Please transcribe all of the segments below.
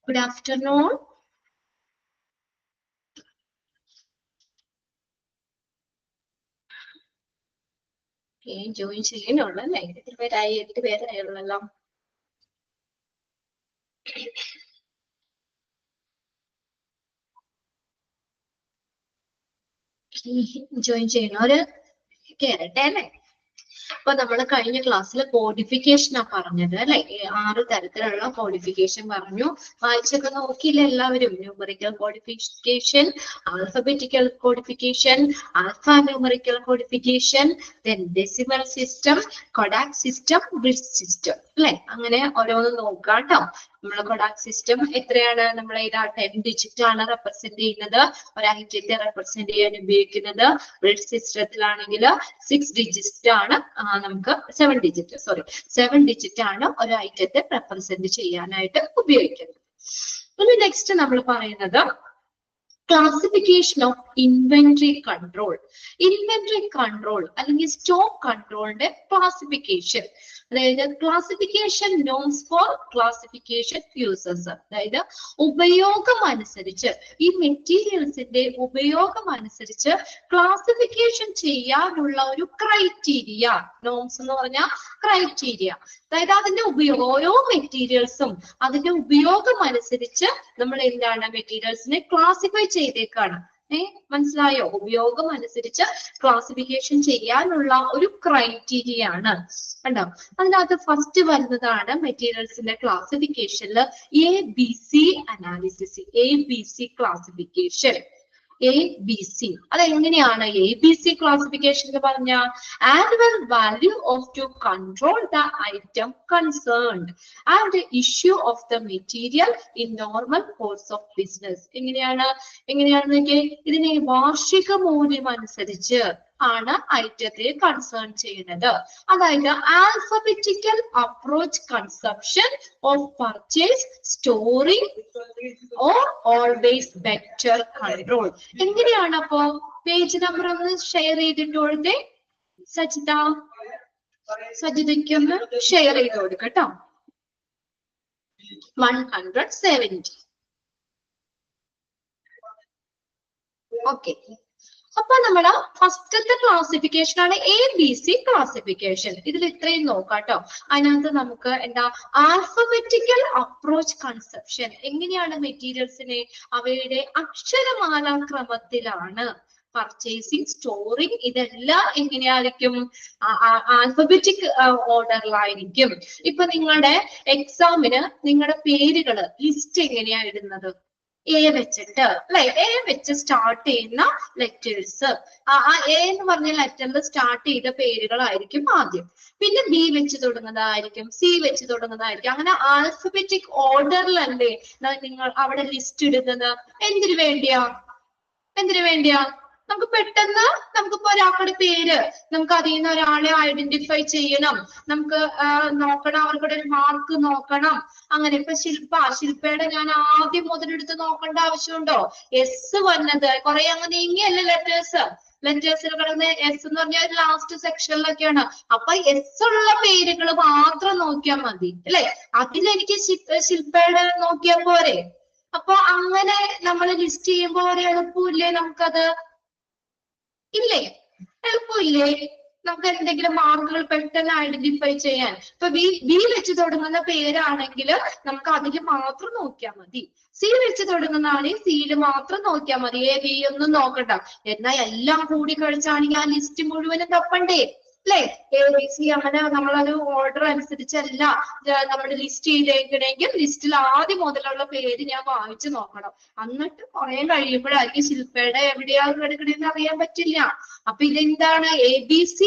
Good afternoon. Okay, join ചെയ്യുന്നുള്ളല്ലേ? എത്ര പേരായി? 8 പേരായുള്ളല്ലോ. Join ചെയ്യണവര് കേറട്ടെ അല്ലേ? അപ്പൊ നമ്മൾ കഴിഞ്ഞ ക്ലാസ്സിൽ കോഡിഫിക്കേഷൻ പറഞ്ഞത് അല്ലെ? 6 തരത്തിലുള്ള കോഡിഫിക്കേഷൻ പറഞ്ഞു. വായിച്ചൊക്കെ നോക്കിയില്ല എല്ലാവരും? Numerical codification, alphabetical codification, alpha numerical codification, then decimal system, Kodak system, bridge system അല്ലെ? അങ്ങനെ ഓരോന്ന് നോക്കാം കേട്ടോ. നമ്മളെ കൊഡാക് സിസ്റ്റം എത്രയാണ്? നമ്മൾ 10 ഡിജിറ്റ് ആണ് റെപ്രസെന്റ് ചെയ്യുന്നത്. ഒരു ഐറ്റത്തെ റെപ്രസെന്റ് ചെയ്യാൻ ഉപയോഗിക്കുന്നത്. ബ്രിഡ്ജ് സിസ്റ്റത്തിലാണെങ്കിൽ 6 ഡിജിറ്റ് ആണ്, നമുക്ക് 7 ഡിജിറ്റ് ആണ് ഒരു ഐറ്റത്തെ റെപ്രസെന്റ് ചെയ്യാനായിട്ട് ഉപയോഗിക്കുന്നത്. ഇനി നെക്സ്റ്റ് നമ്മൾ പറയുന്നത് classification of inventory control. Inventory control അല്ലെങ്കിൽ സ്റ്റോക്ക് കൺട്രോളിന്റെ ക്ലാസിഫിക്കേഷൻ, അതായത് classification norms for classification users. അതായത് ഉപയോഗം അനുസരിച്ച്, ഈ മെറ്റീരിയൽസിന്റെ ഉപയോഗം അനുസരിച്ച് ക്ലാസിഫിക്കേഷൻ ചെയ്യാനുള്ള ഒരു ക്രൈറ്റീരിയ. നോംസ് എന്ന് പറഞ്ഞാൽ ക്രൈറ്റീരിയ. അതായത് അതിന്റെ ഉപയോഗം, ഓരോ മെറ്റീരിയൽസും അതിന്റെ ഉപയോഗം അനുസരിച്ച് നമ്മൾ എന്താണ് മെറ്റീരിയൽസിനെ ക്ലാസിഫൈ ചെയ്തേക്കാണ്. മനസ്സിലായോ? ഉപയോഗം അനുസരിച്ച് ക്ലാസിഫിക്കേഷൻ ചെയ്യാനുള്ള ഒരു ക്രൈറ്റീരിയ ആണ്. കണ്ടോ? അതിനകത്ത് ഫസ്റ്റ് വരുന്നതാണ് മെറ്റീരിയൽസിന്റെ ക്ലാസിഫിക്കേഷനിൽ ABC analysis, ABC classification. ABC അതെങ്ങനെയാണ് ABC ക്ലാസിഫിക്കേഷൻ എന്ന് പറഞ്ഞ? Annual value of two control the item concerned and issue of the material in normal course of business. എങ്ങനെയാണെന്ന് നോക്കിയേ, ഇതിനെ വാർഷിക മൂല്യം അനുസരിച്ച് ആണ് ഐറ്റത്തെ കൺസേൺ ചെയ്യുന്നത്. അതായത് alphabetical approach conception of purchase, storing or always better control. എങ്ങനെയാണ്? അപ്പോ പേജ് നമ്പർ ഒന്ന് ഷെയർ ചെയ്തിട്ട് കൊടുത്തേ. സജിതയ്ക്കൊന്ന് ഷെയർ ചെയ്ത് കൊടുക്കട്ടോ. 170. ഓക്കെ, അപ്പൊ നമ്മുടെ ഫസ്റ്റത്തെ ക്ലാസിഫിക്കേഷൻ ആണ് ABC ക്ലാസിഫിക്കേഷൻ. ഇതിൽ ഇത്രയും നോക്കാട്ടോ. അതിനകത്ത് നമുക്ക് എന്താ ആൽഫബറ്റിക്കൽ അപ്രോച്ച് കൺസെപ്ഷൻ. എങ്ങനെയാണ് മെറ്റീരിയൽസിനെ അവയുടെ അക്ഷരമാലാക്രമത്തിലാണ് പർച്ചേസിങ്, സ്റ്റോറിങ്, ഇതെല്ലാം എങ്ങനെയായിരിക്കും? ആൽഫബറ്റിക് ഓർഡറിലായിരിക്കും. ഇപ്പൊ നിങ്ങളുടെ എക്സാമിന് നിങ്ങളുടെ പേരുകള് ലിസ്റ്റ് എങ്ങനെയാ ഇടുന്നത്? A വെച്ചിട്ട് അല്ലെ? A വെച്ച് സ്റ്റാർട്ട് ചെയ്യുന്ന ലെറ്റേഴ്സ്, A എന്ന് പറഞ്ഞ ലെറ്ററിൽ സ്റ്റാർട്ട് ചെയ്ത പേരുകളായിരിക്കും ആദ്യം. പിന്നെ B വെച്ച് തുടങ്ങുന്നതായിരിക്കും, C വെച്ച് തുടങ്ങുന്നതായിരിക്കും. അങ്ങനെ ആൽഫബറ്റിക് ഓർഡറിലല്ലേ നിങ്ങൾ അവിടെ ലിസ്റ്റ് ഇടുന്നത്? എന്തിനു വേണ്ടിയാ? നമുക്ക് പെട്ടെന്ന് നമുക്കിപ്പോ ഒരാളുടെ പേര്, നമുക്ക് അതിൽ നിന്ന് ഒരാളെ ഐഡന്റിഫൈ ചെയ്യണം, നമുക്ക് നോക്കണം, അവർക്കുടെ ഒരു മാർക്ക് നോക്കണം. അങ്ങനെ ഇപ്പൊ ശില്പയുടെ ഞാൻ ആദ്യം മുതലെടുത്ത് നോക്കേണ്ട ആവശ്യമുണ്ടോ? എസ് വന്നത് കുറെ അങ്ങ് നീങ്ങിയല്ലേ ലെറ്റേഴ്സിൽ കിടന്ന് എസ് എന്ന് പറഞ്ഞാൽ ലാസ്റ്റ് സെക്ഷനിലൊക്കെയാണ്. അപ്പൊ എസ് ഉള്ള പേരുകൾ മാത്രം നോക്കിയാൽ മതി അല്ലെ? അതിലെനിക്ക് ശില്പയുടെ നോക്കിയാൽ പോരെ? അപ്പൊ അങ്ങനെ നമ്മൾ ലിസ്റ്റ് ചെയ്യുമ്പോൾ ഒരു എളുപ്പമില്ലേ നമുക്കത്? ഇല്ലേ? എളുപ്പമില്ലേ? നമുക്ക് എന്തെങ്കിലും മാർക്കുകൾ പെട്ടെന്ന് ഐഡന്റിഫൈ ചെയ്യാൻ. ഇപ്പൊ ബി വെച്ച് തുടങ്ങുന്ന പേരാണെങ്കിൽ നമുക്ക് അതിൽ മാത്രം നോക്കിയാൽ മതി. സി വെച്ച് തുടങ്ങുന്നതാണെങ്കിൽ സിയിൽ മാത്രം നോക്കിയാൽ മതി. A B ഒന്നും നോക്കണ്ട. എന്നാൽ എല്ലാം കൂടി കഴിച്ചാണെങ്കിൽ ആ ലിസ്റ്റ് മുഴുവനും തപ്പണ്ടേ അല്ലെ? ABC അങ്ങനെ നമ്മളൊരു ഓർഡർ അനുസരിച്ചല്ല നമ്മൾ ലിസ്റ്റ് ചെയ്തേക്കണമെങ്കിൽ ലിസ്റ്റിൽ ആദ്യം മുതലുള്ള പേര് ഞാൻ വായിച്ചു നോക്കണം. എന്നിട്ട് കുറെ കഴിയുമ്പോഴായിരിക്കും ശില്പയുടെ എവിടെയാ കിടക്കണെന്ന് അറിയാൻ പറ്റില്ല. അപ്പൊ ഇതെന്താണ് ABC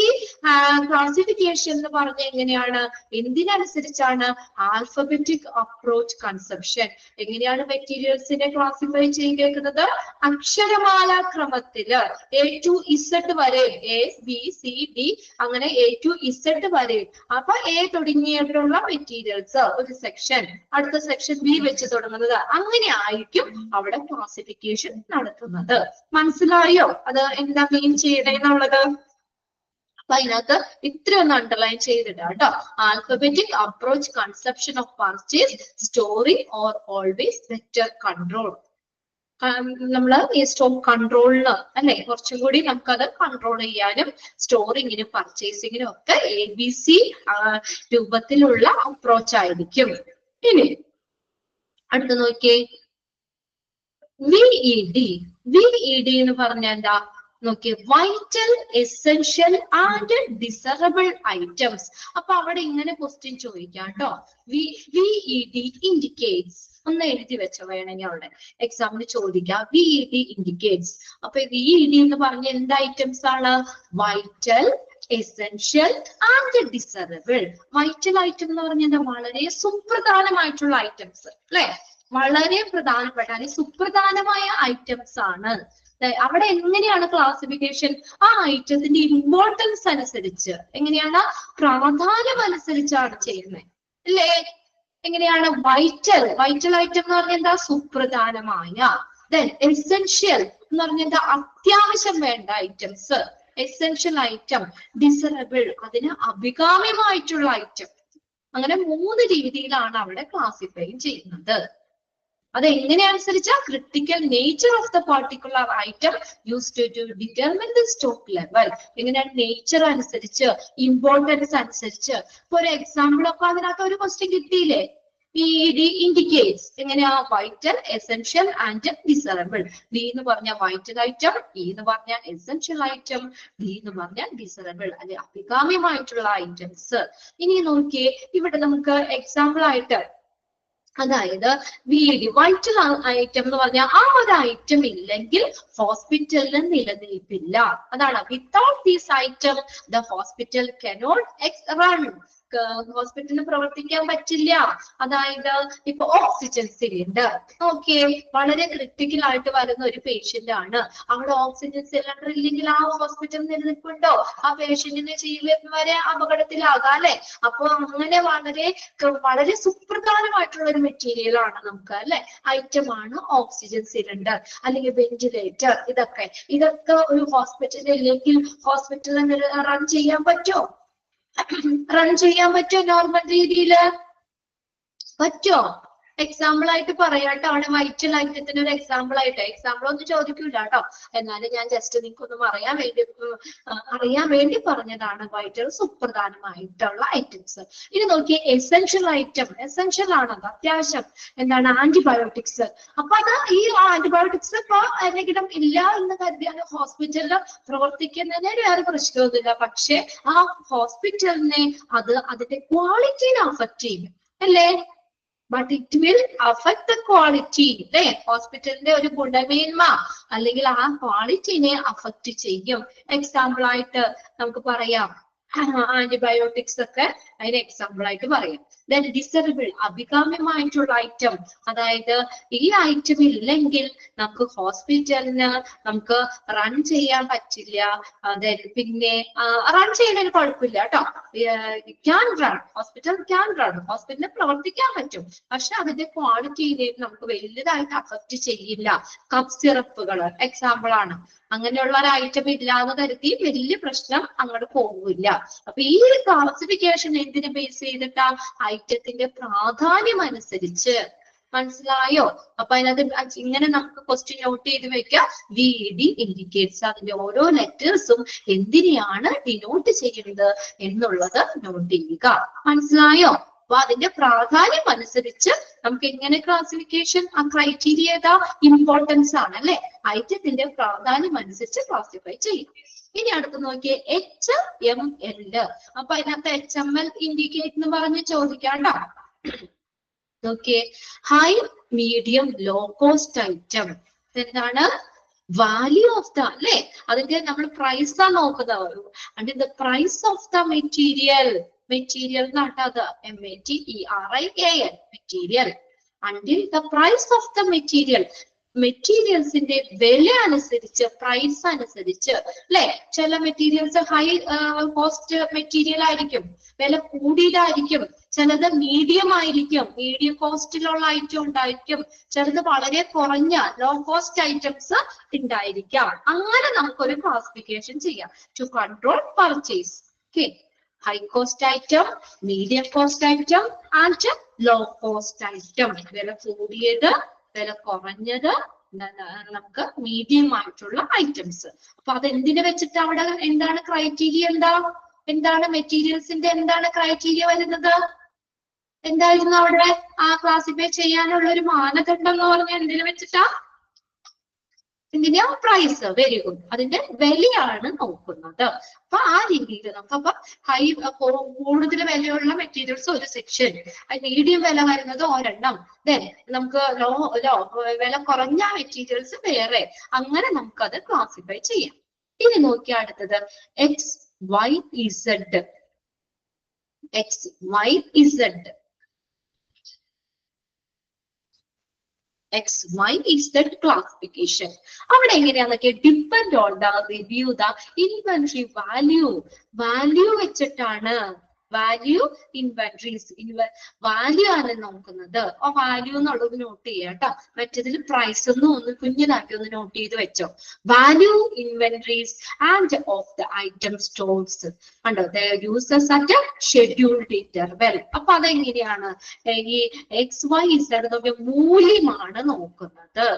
ക്ലാസിഫിക്കേഷൻ എന്ന് പറഞ്ഞ എങ്ങനെയാണ്? എന്തിനനുസരിച്ചാണ്? Alphabetic approach conception. എങ്ങനെയാണ് മെറ്റീരിയൽസിനെ ക്ലാസിഫൈ ചെയ്തേക്കുന്നത്? അക്ഷരമാലാക്രമത്തില് A to Z വരെ, A B C D അങ്ങനെ A to Z വരെ. അപ്പൊ A തുടങ്ങിയിട്ടുള്ള മെറ്റീരിയൽസ് ഒരു സെക്ഷൻ, അടുത്ത സെക്ഷൻ B വെച്ച് തുടങ്ങുന്നത്, അങ്ങനെ ആയിരിക്കും അവിടെ ക്ലാസിഫിക്കേഷൻ നടത്തുന്നത്. മനസ്സിലായോ അത് എന്താ മീൻ ചെയ്യണേന്നുള്ളത്? അപ്പൊ അതിനകത്ത് ഇത്രയൊന്ന് അണ്ടർലൈൻ ചെയ്തിടാം കേട്ടോ. Alphabetic approach conception of purchase storing or always vector control. നമ്മള് ഈ സ്റ്റോക്ക് കൺട്രോളിന് അല്ലെ കുറച്ചും കൂടി നമുക്കത് കൺട്രോൾ ചെയ്യാനും സ്റ്റോറിങ്ങിനും പർച്ചേസിങ്ങിനും ഒക്കെ ABC രൂപത്തിലുള്ള അപ്രോച്ച് ആയിരിക്കും. ഇനി അടുത്ത് നോക്കിയേ, VED എന്ന് പറഞ്ഞാൽ എന്താ നോക്കിയേ, vital essential and desirable items. അപ്പൊ അവിടെ ഇങ്ങനെ ക്വസ്റ്റ്യൻ ചോദിക്കാം കേട്ടോ. VED ഇൻഡിക്കേറ്റ്സ് ഒന്ന് എഴുതി വെച്ചോ, വേണമെങ്കിൽ അവിടെ എക്സാമിന് ചോദിക്കാം. VED indicates. അപ്പൊ VED എന്ന് പറഞ്ഞ എന്ത് ഐറ്റംസ് ആണ്? Vital essential and desirable. Vital item എന്ന് പറഞ്ഞാൽ വളരെ സുപ്രധാനമായിട്ടുള്ള ഐറ്റംസ് അല്ലെ, വളരെ പ്രധാനപ്പെട്ട അല്ലെങ്കിൽ സുപ്രധാനമായ ഐറ്റംസ് ആണ്. അവിടെ എങ്ങനെയാണ് ക്ലാസിഫിക്കേഷൻ? ആ ഐറ്റത്തിന്റെ ഇമ്പോർട്ടൻസ് അനുസരിച്ച്, എങ്ങനെയാണ് പ്രാധാന്യം അനുസരിച്ചാണ് ചെയ്യുന്നത് അല്ലേ? എങ്ങനെയാണ്? വൈറ്റൽ ഐറ്റം എന്ന് പറഞ്ഞാൽ എന്താ? സുപ്രധാനമായ. ദെൻ എസെൻഷ്യൽ എന്ന് പറഞ്ഞാൽ എന്താ? അത്യാവശ്യം വേണ്ട ഐറ്റംസ്, എസെൻഷ്യൽ ഐറ്റം. ഡിസറബിൾ അതിന് അഭികാമ്യമായിട്ടുള്ള ഐറ്റം. അങ്ങനെ 3 രീതിയിലാണ് അവിടെ ക്ലാസിഫൈ ചെയ്യുന്നത്. അതെങ്ങനെയനുസരിച്ചാ? Critical nature of the particular item used to determine the stock level. എങ്ങനെയാണ്? നേച്ചർ അനുസരിച്ച്, ഇമ്പോർട്ടൻസ് അനുസരിച്ച്. ഇപ്പൊ ഒരു എക്സാമ്പിൾ ഒക്കെ അതിനകത്ത് ഒരു ക്വസ്റ്റ്യൻ കിട്ടിയില്ലേ? VED indicates. എങ്ങനെയാ? Vital essential and desirable. V എന്ന് പറഞ്ഞാൽ വൈറ്റൽ ഐറ്റം, E എന്ന് പറഞ്ഞാൽ എസെൻഷ്യൽ ഐറ്റം, D എന്ന് പറഞ്ഞാൽ ഡിസറബിൾ അല്ലെ അഭികാമ്യമായിട്ടുള്ള ഐറ്റംസ്. ഇനി നോക്കിയേ, ഇവിടെ നമുക്ക് എക്സാമ്പിൾ ആയിട്ട്, അതായത് VED വൈറ്റൽ ഐറ്റം എന്ന് പറഞ്ഞാൽ ആ ഒരു ഐറ്റം ഇല്ലെങ്കിൽ ഹോസ്പിറ്റലിന് നിലനിൽപ്പില്ല. അതാണ് without these item the hospital cannot run. ഹോസ്പിറ്റലിന് പ്രവർത്തിക്കാൻ പറ്റില്ല. അതായത് ഇപ്പൊ ഓക്സിജൻ സിലിണ്ടർ, ഓക്കെ, വളരെ ക്രിട്ടിക്കൽ ആയിട്ട് വരുന്ന ഒരു പേഷ്യന്റ് ആണ്. അവിടെ ഓക്സിജൻ സിലിണ്ടർ ഇല്ലെങ്കിൽ ആ ഹോസ്പിറ്റൽ നിലനിൽപ്പുണ്ടോ? ആ പേഷ്യന്റിന് ജീവൻ വരെ അപകടത്തിലാകാം അല്ലെ. അപ്പൊ അങ്ങനെ വളരെ സുപ്രധാനമായിട്ടുള്ള ഒരു മെറ്റീരിയൽ ആണ് നമുക്ക് അല്ലെ, ഐറ്റം ആണ് ഓക്സിജൻ സിലിണ്ടർ അല്ലെങ്കിൽ വെന്റിലേറ്റർ. ഇതൊക്കെ ഒരു ഹോസ്പിറ്റലിൽ ഇല്ലെങ്കിൽ ഹോസ്പിറ്റലിൽ റൺ ചെയ്യാൻ പറ്റുമോ? നോർമൽ രീതിയില് പറ്റുമോ? എക്സാമ്പിൾ ആയിട്ട് പറയാട്ടോ. അവിടെ വൈറ്റൽ ഐറ്റത്തിന് ഒരു എക്സാമ്പിൾ ആയിട്ട്, എക്സാമ്പിൾ ഒന്നും ചോദിക്കൂല കേട്ടോ, എന്നാലും ഞാൻ ജസ്റ്റ് നിങ്ങൾക്കൊന്നും അറിയാൻ വേണ്ടി പറഞ്ഞതാണ് വൈറ്റൽ സുപ്രധാനമായിട്ടുള്ള ഐറ്റംസ്. ഇനി നോക്കിയേ, എസെൻഷ്യൽ ഐറ്റം. എസെൻഷ്യൽ ആണ്, അത് അത്യാവശ്യം. എന്താണ്? ആന്റിബയോട്ടിക്സ്. അപ്പൊ അത് ഈ ആന്റിബയോട്ടിക്സ് ഇപ്പൊ എന്തെങ്കിലും ഇല്ല എന്ന് കരുതിയാണ് ഹോസ്പിറ്റലിൽ പ്രവർത്തിക്കുന്നതിന് വേറെ പ്രശ്നമൊന്നുമില്ല. പക്ഷെ ആ ഹോസ്പിറ്റലിനെ അത് അതിന്റെ ക്വാളിറ്റിനെ അഫക്ട് ചെയ്യും അല്ലേ? But it will affect the quality. അല്ലെ, ഹോസ്പിറ്റലിന്റെ ഒരു ഗുണമേന്മ അല്ലെങ്കിൽ ആ ക്വാളിറ്റിനെ അഫക്ട് ചെയ്യും. എക്സാമ്പിൾ ആയിട്ട് നമുക്ക് പറയാം, ആന്റിബയോട്ടിക്സ് ഒക്കെ അതിന് എക്സാമ്പിൾ ആയിട്ട് പറയാം. ദെൻ ഡിസറബിൾ, അഭികാമ്യമായിട്ടുള്ള ഐറ്റം. അതായത് ഈ ഐറ്റം ഇല്ലെങ്കിൽ നമുക്ക് ഹോസ്പിറ്റലിന് നമുക്ക് റൺ ചെയ്യാൻ പറ്റില്ല. പിന്നെ റൺ ചെയ്യുന്നതിന് കുഴപ്പമില്ല കേട്ടോ, ക്യാൻ റൺ, ഹോസ്പിറ്റലിന് പ്രവർത്തിക്കാൻ പറ്റും. പക്ഷെ അതിന്റെ ക്വാളിറ്റിയെ നമുക്ക് വലുതായിട്ട് അഫക്ട് ചെയ്യില്ല. കഫ് സിറപ്പുകൾ എക്സാമ്പിൾ ആണ്. അങ്ങനെയുള്ള ഒരു ഐറ്റം ഇല്ലാന്ന് കരുതി വലിയ പ്രശ്നം അങ്ങോട്ട് പോകില്ല. അപ്പൊ ഈ ഒരു ക്ലാസിഫിക്കേഷൻ എന്തിനെ ബേസ് ചെയ്തിട്ടാ? ഐറ്റത്തിന്റെ പ്രാധാന്യം അനുസരിച്ച്. മനസ്സിലായോ? അപ്പൊ അതിനകത്ത് ഇങ്ങനെ നമുക്ക് ക്വസ്റ്റ്യൻ നോട്ട് ചെയ്ത് വെക്കാം. VED indicates. അതിന്റെ ഓരോ ലെറ്റേഴ്സും എന്തിനെയാണ് ഡിനോട്ട് ചെയ്യുന്നത് എന്നുള്ളത് നോട്ട് ചെയ്യുക. മനസ്സിലായോ? അപ്പൊ അതിന്റെ പ്രാധാന്യം അനുസരിച്ച് നമുക്ക് എങ്ങനെ ക്ലാസിഫിക്കേഷൻ, ആ ക്രൈറ്റീരിയ ഏതാ? ഇമ്പോർട്ടൻസ് ആണ് അല്ലെ, ഐറ്റത്തിന്റെ പ്രാധാന്യം അനുസരിച്ച് ക്ലാസിഫൈ ചെയ്യും. ഇനി അടുത്ത് നോക്കിയേ, HML. അപ്പൊ അതിനകത്ത് HML ഇൻഡിക്കേറ്റ് എന്ന് പറഞ്ഞ് ചോദിക്കാണ്ടോ. നോക്കിയേ, high medium low cost item. എന്താണ്? വാല്യൂ ഓഫ് ദ അല്ലെ, അതിന്റെ നമ്മൾ പ്രൈസ് ആണ് നോക്കുന്നത്. And the price of the material എന്നാട്ടത് METERIAL material. until the price of the material മെറ്റീരിയൽസിന്റെ വില അനുസരിച്ച്, പ്രൈസ് അനുസരിച്ച് അല്ലെ, ചില മെറ്റീരിയൽസ് ഹൈ കോസ്റ്റ് മെറ്റീരിയൽ ആയിരിക്കും, വില കൂടിയതായിരിക്കും, ചിലത് മീഡിയം ആയിരിക്കും, മീഡിയം കോസ്റ്റിലുള്ള ഐറ്റം ഉണ്ടായിരിക്കും, ചിലത് വളരെ കുറഞ്ഞ ലോ കോസ്റ്റ് ഐറ്റംസ് ഉണ്ടായിരിക്കാം. അങ്ങനെ നമുക്കൊരു ക്ലാസിഫിക്കേഷൻ ചെയ്യാം to control purchase. Okay, high cost item, medium cost item and low cost item. വില കൂടിയത്, വില കുറഞ്ഞത്, നമുക്ക് മീഡിയം ആയിട്ടുള്ള ഐറ്റംസ്. അപ്പൊ അതെന്തിനെ വെച്ചിട്ട് അവിടെ എന്താണ് ക്രൈറ്റീരിയ, എന്താണ് മെറ്റീരിയൽസിന്റെ എന്താണ് ക്രൈറ്റീരിയ വരുന്നത്? എന്തായിരുന്നു അവിടെ ആ ക്ലാസിഫൈ ചെയ്യാനുള്ള ഒരു മാനദണ്ഡം എന്ന് പറഞ്ഞാൽ എന്തിനു വെച്ചിട്ടാ? ഇതിന്റെ പ്രൈസ്, വെരി ഗുഡ്, അതിന്റെ വിലയാണ് നോക്കുന്നത്. അപ്പൊ ആ രീതിയിൽ നമുക്ക് അപ്പൊ ഹൈ കൂടുതൽ വിലയുള്ള മെറ്റീരിയൽസ് ഒരു സെക്ഷൻ, മീഡിയം വില വരുന്നത് ഒരെണ്ണം, ദെൻ നമുക്ക് വില കുറഞ്ഞ മെറ്റീരിയൽസ് വേറെ, അങ്ങനെ നമുക്കത് ക്ലാസിഫൈ ചെയ്യാം. ഇനി നോക്കിയാൽ അടുത്തത് X Y Z. X Y Z, XYZ classification. അവിടെ എങ്ങനെയാന്നൊക്കെ depend on the review the inventory value. Value വെച്ചിട്ടാണ്, വാല്യൂ ഇൻവെന്ററീസ്, വാല്യൂ ആണ് നോക്കുന്നത്. ആ വാല്യൂ എന്നുള്ളത് നോട്ട് ചെയ്യാം കേട്ടോ. മറ്റേതിൽ പ്രൈസ് ഒന്ന് കുഞ്ഞിനാക്കി ഒന്ന് നോട്ട് ചെയ്ത് വെച്ചോ. Value inventories and of the item stores കണ്ടോ, യൂസസ് അറ്റ് ഷെഡ്യൂൾഡ് ഇന്റർവെൽ. അപ്പൊ അതെങ്ങനെയാണ് ഈ XYZ മൂല്യമാണ് നോക്കുന്നത്,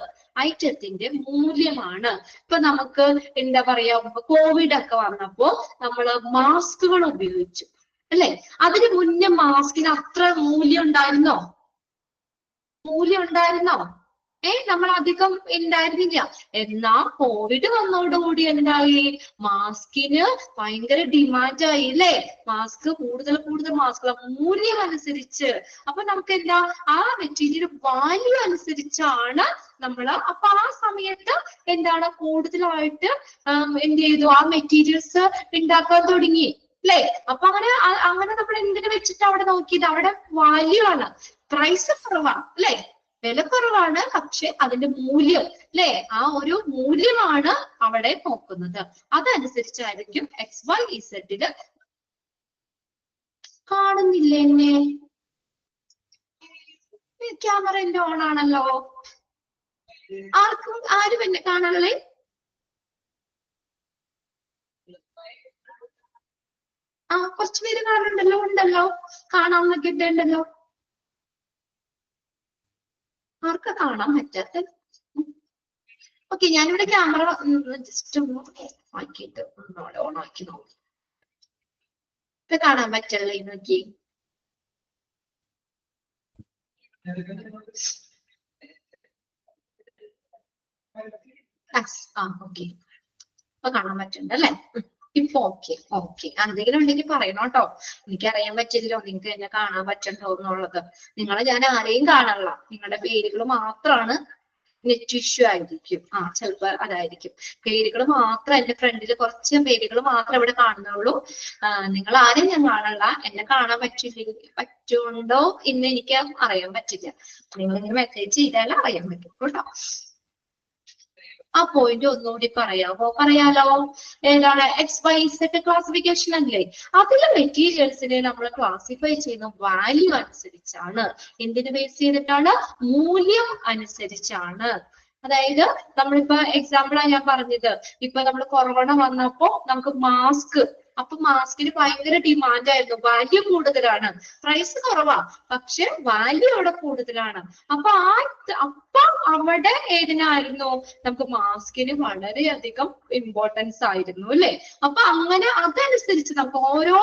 ഐറ്റത്തിന്റെ മൂല്യമാണ്. ഇപ്പൊ നമുക്ക് എന്താ പറയാ, കോവിഡ് ഒക്കെ വന്നപ്പോ നമ്മള് മാസ്കുകൾ ഉപയോഗിച്ചു അല്ലെ, അതിന് മുന്നേ മാസ്കിന് അത്ര മൂല്യം ഉണ്ടായിരുന്നോ? നമ്മൾ അധികം ഉണ്ടായിരുന്നില്ല. എന്നാ കോവിഡ് വന്നതോടുകൂടി എന്തായി, മാസ്കിന് ഭയങ്കര ഡിമാൻഡായി അല്ലെ, മാസ്ക് കൂടുതൽ മാസ്കുകൾ മൂല്യം അനുസരിച്ച്. അപ്പൊ നമുക്ക് എന്താ, ആ മെറ്റീരിയൽ വാല്യൂ അനുസരിച്ചാണ് നമ്മള്, അപ്പൊ ആ സമയത്ത് എന്താണ് കൂടുതലായിട്ട് എന്ത് ചെയ്തു, ആ മെറ്റീരിയൽസ് ഉണ്ടാക്കാൻ തുടങ്ങി അല്ലെ. അപ്പൊ അങ്ങനെ നമ്മൾ എന്തിനു വെച്ചിട്ട് അവിടെ നോക്കിയത്, അവിടെ വാല്യൂ ആണ്, പ്രൈസ് കുറവാണ് അല്ലെ, വില കുറവാണ്, പക്ഷെ അതിന്റെ മൂല്യം അല്ലെ, ആ ഒരു മൂല്യമാണ് അവിടെ നോക്കുന്നത്. അതനുസരിച്ചായിരിക്കും XYZ. കാണുന്നില്ല എന്നെ? ക്യാമറ എന്റെ ഓൺ ആണല്ലോ. ആരും എന്നെ കാണാനല്ലേ? കുറച്ചു പേര് കാണുന്നുണ്ടല്ലോ, ഉണ്ടല്ലോ, കാണാമെന്നൊക്കെ ഇട്ടുണ്ടല്ലോ. ആർക്കാ കാണാൻ പറ്റാത്ത? ഓക്കെ, ഞാനിവിടെ ക്യാമറ ജസ്റ്റ് ഒന്ന് ആക്കിയിട്ട് ഒന്നോടെ ഓൺ ആക്കി നോക്കി. ഇപ്പൊ കാണാൻ പറ്റല്ലേ? നോക്കി. ഓക്കെ, ഇപ്പൊ കാണാൻ പറ്റുന്നുണ്ട് അല്ലെ? ഇപ്പൊ ഓക്കെ. എന്തെങ്കിലും ഉണ്ടെങ്കിൽ പറയണം കേട്ടോ, എനിക്കറിയാൻ പറ്റില്ലല്ലോ നിങ്ങൾക്ക് എന്നെ കാണാൻ പറ്റണ്ടോ എന്നുള്ളത്. നിങ്ങളെ ഞാൻ ആരെയും കാണാനില്ല, നിങ്ങളുടെ പേരുകൾ മാത്രമാണ് നെറ്റ് ഇഷ്യൂ ആയിരിക്കും. ചിലപ്പോ അതായിരിക്കും, പേരുകൾ മാത്രം, എന്റെ ഫ്രണ്ടില് കുറച്ച് പേരുകൾ മാത്രം ഇവിടെ കാണുന്നുള്ളൂ. നിങ്ങൾ ആരെയും ഞാൻ കാണാനില്ല. എന്നെ കാണാൻ പറ്റുണ്ടോ എന്ന് എനിക്ക് അറിയാൻ പറ്റില്ല. നിങ്ങൾ ഇങ്ങനെ മെസ്സേജ് ചെയ്താൽ അറിയാൻ പറ്റും കേട്ടോ. ആ പോയിന്റ് ഒന്നുകൂടി പറയാലോ? ഏതാണ്? XYZ ക്ലാസിഫിക്കേഷൻ അല്ലേ? അതിലെ മെറ്റീരിയൽസിനെ നമ്മൾ ക്ലാസിഫൈ ചെയ്യുന്ന വാല്യൂ അനുസരിച്ചാണ്. എന്തിനു ബേസ് ചെയ്തിട്ടാണ്? മൂല്യം അനുസരിച്ചാണ്. അതായത് നമ്മളിപ്പോ എക്സാമ്പിളാണ് ഞാൻ പറഞ്ഞത്, ഇപ്പൊ നമ്മൾ കൊറോണ വന്നപ്പോ നമുക്ക് മാസ്ക്, അപ്പൊ മാസ്കിന് ഭയങ്കര ഡിമാൻഡ് ആയിരുന്നു, വാല്യൂ കൂടുതലാണ്, പ്രൈസ് കുറവാ, പക്ഷെ വാല്യൂ അവിടെ കൂടുതലാണ്. അപ്പൊ അവിടെ ഏതിനായിരുന്നു? നമുക്ക് മാസ്കിന് വളരെയധികം ഇമ്പോർട്ടൻസ് ആയിരുന്നു അല്ലെ. അപ്പൊ അങ്ങനെ അതനുസരിച്ച് നമുക്ക് ഓരോ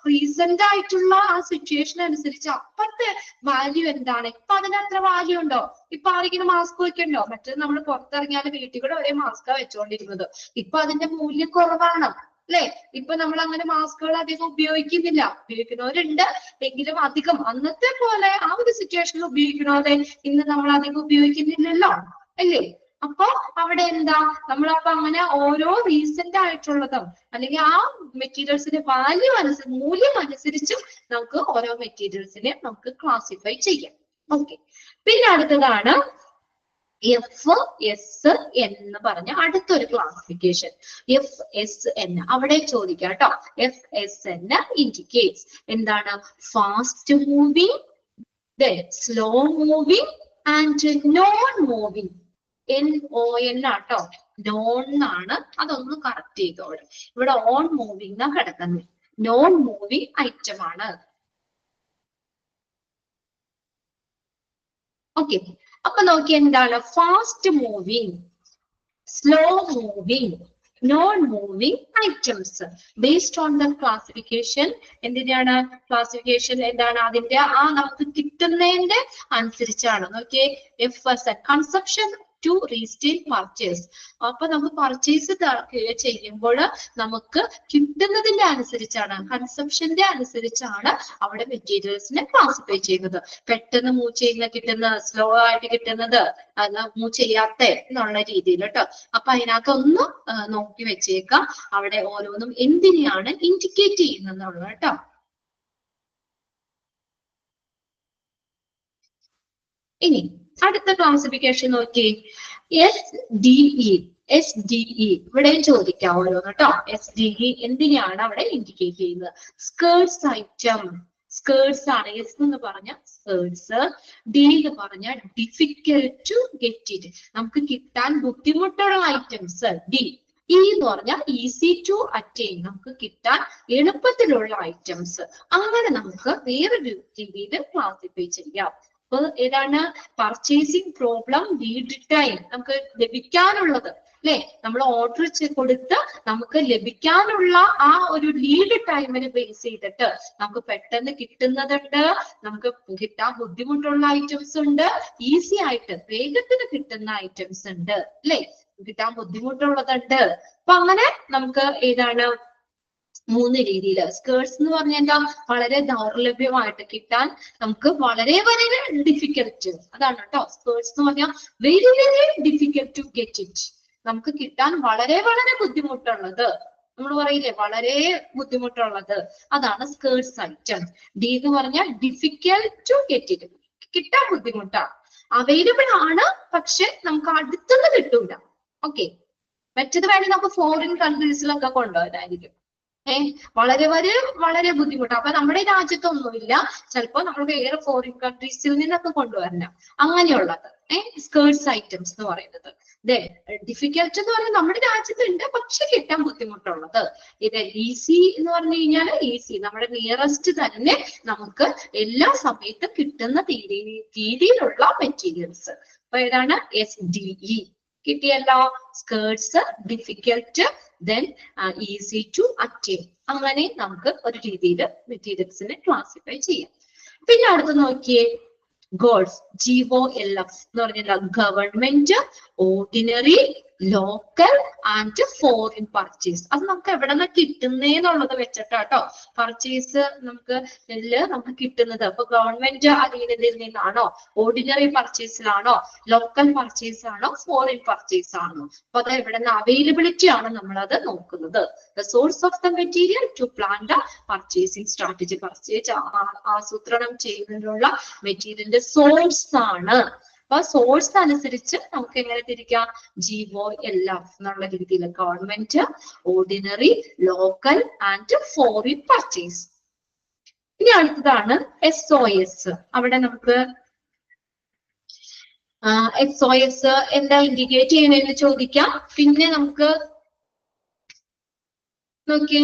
റീസെന്റ് ആയിട്ടുള്ള ആ സിറ്റുവേഷൻ അനുസരിച്ച് അപ്പത്തെ വാല്യൂ എന്താണ്. ഇപ്പൊ അതിനത്ര വാല്യൂ ഉണ്ടോ? ഇപ്പൊ ആരെങ്കിലും മാസ്ക് വെക്കണ്ടോ? മറ്റേത് നമ്മൾ പുറത്തിറങ്ങിയാലും വീട്ടിൽ കൂടെ ഒരേ മാസ്കാ വെച്ചോണ്ടിരുന്നത്. ഇപ്പൊ അതിന്റെ മൂല്യം കുറവാണ് അല്ലെ. ഇപ്പൊ നമ്മൾ അങ്ങനെ മാസ്കുകൾ അധികം ഉപയോഗിക്കുന്നില്ല, ഉപയോഗിക്കുന്നവരുണ്ട് എങ്കിലും അധികം അന്നത്തെ പോലെ ആ ഒരു സിറ്റുവേഷനിൽ ഉപയോഗിക്കണോതെ ഇന്ന് നമ്മൾ അധികം ഉപയോഗിക്കുന്നില്ലല്ലോ അല്ലേ. അപ്പൊ അവിടെ എന്താ, നമ്മളപ്പോ അങ്ങനെ ഓരോ റീസെന്റ് ആയിട്ടുള്ളതും അല്ലെങ്കിൽ ആ മെറ്റീരിയൽസിന്റെ വാല്യൂ മൂല്യം അനുസരിച്ചും നമുക്ക് ഓരോ മെറ്റീരിയൽസിനെ നമുക്ക് ക്ലാസിഫൈ ചെയ്യാം. ഓക്കെ, പിന്നെ അടുത്തതാണ് FS എന്ന് പറഞ്ഞ അടുത്തൊരു ക്ലാസിഫിക്കേഷൻ FSN അവിടെ ചോദിക്കാം കേട്ടോ. FSN ഇൻഡിക്കേറ്റ്സ് എന്താണ്? Fast moving, slow moving and non moving. NON ആട്ടോ, നോൺ ആണ്. അതൊന്ന് കറക്റ്റ് ചെയ്തോളൂ. ഇവിടെ ഓൺ മൂവിങ് എന്നാ കിടക്കുന്നത്. നോൺ മൂവിങ് ഐറ്റം ആണ്. ഓക്കെ, അപ്പൊ നോക്കി എന്താണ്? Fast moving, slow moving, non moving items based on the classification. എന്തിനാണ് ക്ലാസിഫിക്കേഷൻ? എന്താണ് അതിന്റെ നമുക്ക് കിട്ടുന്നതിന്റെ അനുസരിച്ചാണ്. നോക്കിയേ, FSN കൺസപ്ഷൻ ടു റീസ്റ്റെയിൽ പർച്ചേസ്. അപ്പൊ നമ്മൾ പർച്ചേസ് ചെയ്യുമ്പോൾ നമുക്ക് കിട്ടുന്നതിന്റെ അനുസരിച്ചാണ്, കൺസപ്ഷന്റെ അനുസരിച്ചാണ് അവിടെ മെറ്റീരിയൽസിനെ ക്ലാസിഫൈ ചെയ്യുന്നത്. പെട്ടെന്ന് മൂവ് ചെയ്യുന്ന കിട്ടുന്ന, സ്ലോ ആയിട്ട് കിട്ടുന്നത്, മൂവ് ചെയ്യാത്ത എന്നുള്ള രീതിയിൽ കേട്ടോ. അപ്പൊ അതിനകത്തൊന്ന് നോക്കി വെച്ചേക്കാം, അവിടെ ഓരോന്നും എന്തിനെയാണ് ഇൻഡിക്കേറ്റ് ചെയ്യുന്നത് കേട്ടോ. ഇനി അടുത്ത ക്ലാസിഫിക്കേഷൻ നോക്കി, SDE ഇവിടെയും ചോദിക്കാം ഓരോന്ന് കേട്ടോ. SDE എന്തിനെയാണ് അവിടെ ഇൻഡിക്കേറ്റ് ചെയ്യുന്നത്? സ്കേർട്സ് ഐറ്റം, സ്കേർട്സ് ആണ്. S എന്ന് പറഞ്ഞ സ്കേർട്സ്, D എന്ന് പറഞ്ഞ ഡിഫിക്കൽട്ട് ടു ഗെറ്റ് ഇറ്റ്, നമുക്ക് കിട്ടാൻ ബുദ്ധിമുട്ടുള്ള ഐറ്റംസ് D. E എന്ന് പറഞ്ഞാൽ ഈസി ടു അറ്റൈൻ, നമുക്ക് കിട്ടാൻ എളുപ്പത്തിലുള്ള ഐറ്റംസ്. അങ്ങനെ നമുക്ക് വേറൊരു രീതിയിൽ ക്ലാസിഫൈ ചെയ്യാം. അപ്പൊ ഏതാണ്? പർച്ചേസിങ് പ്രോബ്ലം, ലീഡ് ടൈം, നമുക്ക് ലഭിക്കാനുള്ളത് അല്ലെ, നമ്മൾ ഓർഡർ കൊടുത്ത് നമുക്ക് ലഭിക്കാനുള്ള ആ ഒരു ലീഡ് ടൈമിന് ബേസ് ചെയ്തിട്ട് നമുക്ക് പെട്ടെന്ന് കിട്ടുന്നതുണ്ട്, നമുക്ക് കിട്ടാൻ ബുദ്ധിമുട്ടുള്ള ഐറ്റംസ് ഉണ്ട്, ഈസി ആയിട്ട് വേഗത്തിന് കിട്ടുന്ന ഐറ്റംസ് ഉണ്ട് അല്ലെ, കിട്ടാൻ ബുദ്ധിമുട്ടുള്ളതുണ്ട്. അപ്പൊ അങ്ങനെ നമുക്ക് ഏതാണ്? മൂന്ന് രീതിയിൽ. സ്കേർട്സ് എന്ന് പറഞ്ഞാൽ എന്താ? വളരെ ദൗർലഭ്യമായിട്ട് കിട്ടാൻ, നമുക്ക് വളരെ വളരെ ഡിഫിക്കൽട്ട്, അതാണ് കേട്ടോ. സ്കേർട്സ് എന്ന് പറഞ്ഞാൽ very very difficult to get it, നമുക്ക് കിട്ടാൻ വളരെ വളരെ ബുദ്ധിമുട്ടുള്ളത്, നമ്മൾ പറയില്ലേ വളരെ ബുദ്ധിമുട്ടുള്ളത്, അതാണ് സ്കേർട്സ് ഐറ്റം. D എന്ന് പറഞ്ഞാൽ ഡിഫിക്കൽട്ട് ടു ഗെറ്റ് ഇറ്റ്, കിട്ടാൻ ബുദ്ധിമുട്ടാണ്, അവൈലബിൾ ആണ് പക്ഷെ നമുക്ക് അടുത്തുനിന്ന് കിട്ടൂല. ഓക്കെ, മറ്റത് വേണമെങ്കിൽ നമുക്ക് ഫോറിൻ കൺട്രീസിലൊക്കെ കൊണ്ടുപോകാനായിരിക്കും. വളരെ വളരെ വളരെ ബുദ്ധിമുട്ടാണ്. അപ്പൊ നമ്മുടെ രാജ്യത്തൊന്നുമില്ല, ചിലപ്പോ നമ്മൾ വേറെ ഫോറിൻ കൺട്രീസിൽ നിന്നൊക്കെ കൊണ്ടുവരണം, അങ്ങനെയുള്ളത് സ്കേർട്സ് ഐറ്റംസ് എന്ന് പറയുന്നത്. ഡിഫിക്കൽട്ട് എന്ന് പറഞ്ഞാൽ നമ്മുടെ രാജ്യത്തുണ്ട് പക്ഷെ കിട്ടാൻ ബുദ്ധിമുട്ടുള്ളത്. ഇത് ഈസി എന്ന് പറഞ്ഞു കഴിഞ്ഞാൽ ഈസി, നമ്മുടെ നിയറസ്റ്റ് തന്നെ നമുക്ക് എല്ലാ സമയത്തും കിട്ടുന്ന രീതിയിലുള്ള മെറ്റീരിയൽസ്. അപ്പൊ ഏതാണ്? SDE. കിട്ടിയല്ലോ, scarce, difficult, then easy to attain. അങ്ങനെ നമുക്ക് ഒരു രീതിയിൽ മെറ്റീരിയൽസിനെ ക്ലാസിഫൈ ചെയ്യാം. പിന്നെ അടുത്ത് നോക്കിയേ, ഗോൾസ്, GOLF എന്ന് പറഞ്ഞാൽ government, ordinary, local and foreign purchase. അത് നമുക്ക് എവിടെ നിന്ന് കിട്ടുന്നേന്നുള്ളത് വെച്ചിട്ടാട്ടോ പർച്ചേസ് നമുക്ക് കിട്ടുന്നത്. അപ്പൊ ഗവൺമെന്റ് അധീനതയിൽ നിന്നാണോ, ഓർഡിനറി പർച്ചേസിലാണോ, ലോക്കൽ പർച്ചേസ് ആണോ, ഫോറിൻ പർച്ചേസ് ആണോ, അപ്പൊ അത് എവിടെ നിന്ന് അവൈലബിലിറ്റി ആണ് നമ്മളത് നോക്കുന്നത്. The source of the material to plan the purchasing strategy, purchase ആസൂത്രണം ചെയ്യുന്നതിനുള്ള മെറ്റീരിയലിന്റെ സോഴ്സ് ആണ്. അപ്പൊ സോഴ്സ് അനുസരിച്ച് നമുക്ക് എങ്ങനെ തിരിക്കാം? GOLF എന്നുള്ള രീതിയിൽ government, ordinary, local and foreign purchase. ഇനി അടുത്തതാണ് SOS. അവിടെ നമുക്ക് SOS എന്താ ഇൻഡിക്കേറ്റ് ചെയ്യണമെന്ന് ചോദിക്കാം. പിന്നെ നമുക്ക് നോക്കിയേ,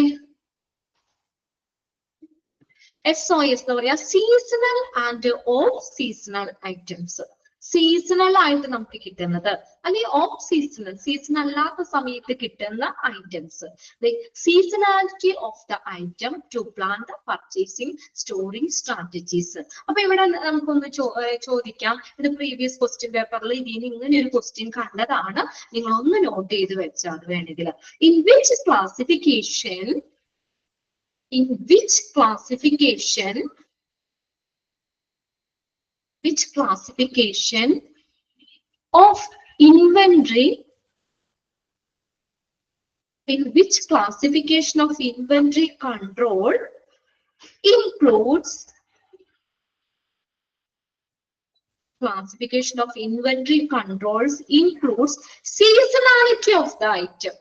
SOS എന്ന് പറയാ seasonal and off seasonal items. Seasonal ആയിട്ട് നമുക്ക് കിട്ടുന്നത് അല്ലെങ്കിൽ ഓഫ് സീസണൽ, സീസൺ അല്ലാത്ത സമയത്ത് കിട്ടുന്ന items. Seasonality of the item to plan the purchasing storing strategies. അപ്പൊ ഇവിടെ നമുക്കൊന്ന് ചോദിക്കാം, ഇത് പ്രീവിയസ് ക്വസ്റ്റ്യൻ പേപ്പറിൽ ഇതിന് ഇങ്ങനെ ഒരു ക്വസ്റ്റ്യൻ കണ്ടതാണ്, നിങ്ങൾ ഒന്ന് നോട്ട് ചെയ്ത് വെച്ചാൽ വേണമെങ്കിൽ. In which classification of inventory, in which classification of inventory control includes classification of inventory controls includes seasonality of the item.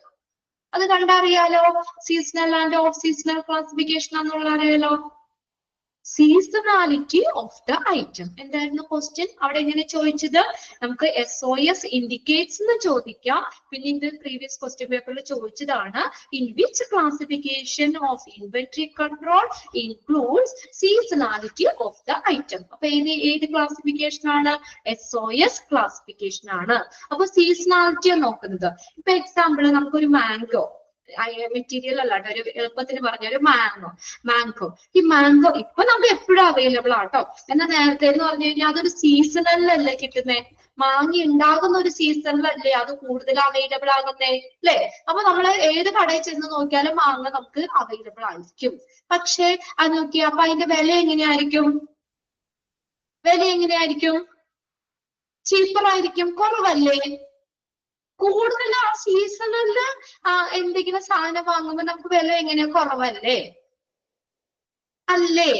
അത് കണ്ടറിയാലോ, seasonal and off seasonal classification എന്നുള്ള അറിയാലോ. സീസണാലിറ്റി ഓഫ് ദ ഐറ്റം എന്തായിരുന്നു question അവിടെ എങ്ങനെ ചോദിച്ചത്? നമുക്ക് SOS indicates എന്ന് ചോദിക്കാം. പിന്നെ ഇത് പ്രീവിയസ് ക്വസ്റ്റ്യൻ പേപ്പറിൽ ചോദിച്ചതാണ്. In which classification of inventory control includes seasonality of the item. അപ്പൊ ഏത് ക്ലാസിഫിക്കേഷൻ ആണ്? SOS ക്ലാസിഫിക്കേഷൻ ആണ്. അപ്പൊ സീസണാലിറ്റി നോക്കുന്നത്, ഇപ്പൊ എക്സാമ്പിൾ നമുക്കൊരു മാംഗോ മെറ്റീരിയൽ അല്ലാട്ടോ, ഒരു എളുപ്പത്തിന് പറഞ്ഞ ഒരു മാംഗോ. ഈ മാംഗോ ഇപ്പൊ നമുക്ക് എപ്പോഴും അവൈലബിൾ ആട്ടോ. എന്നാൽ നേരത്തെ എന്ന് പറഞ്ഞു കഴിഞ്ഞാൽ അതൊരു സീസണലിലല്ലേ കിട്ടുന്നേ, മാങ്ങ ഉണ്ടാകുന്ന ഒരു സീസണിലല്ലേ അത് കൂടുതൽ അവൈലബിൾ ആകുന്നേ, അല്ലേ? അപ്പൊ നമ്മൾ ഏത് കടയിൽ ചെന്ന് നോക്കിയാലും മാങ്ങ നമുക്ക് അവൈലബിൾ ആയിരിക്കും. പക്ഷെ അത് നോക്കിയാ അപ്പൊ അതിന്റെ വില എങ്ങനെയായിരിക്കും? ചീപ്പർ ആയിരിക്കും, കുറവല്ലേ? കൂടുതൽ ആ സീസണില് എന്തെങ്കിലും സാധനം വാങ്ങുമ്പോ നമുക്ക് വില എങ്ങനെയാ? കുറവല്ലേ? അല്ലേ?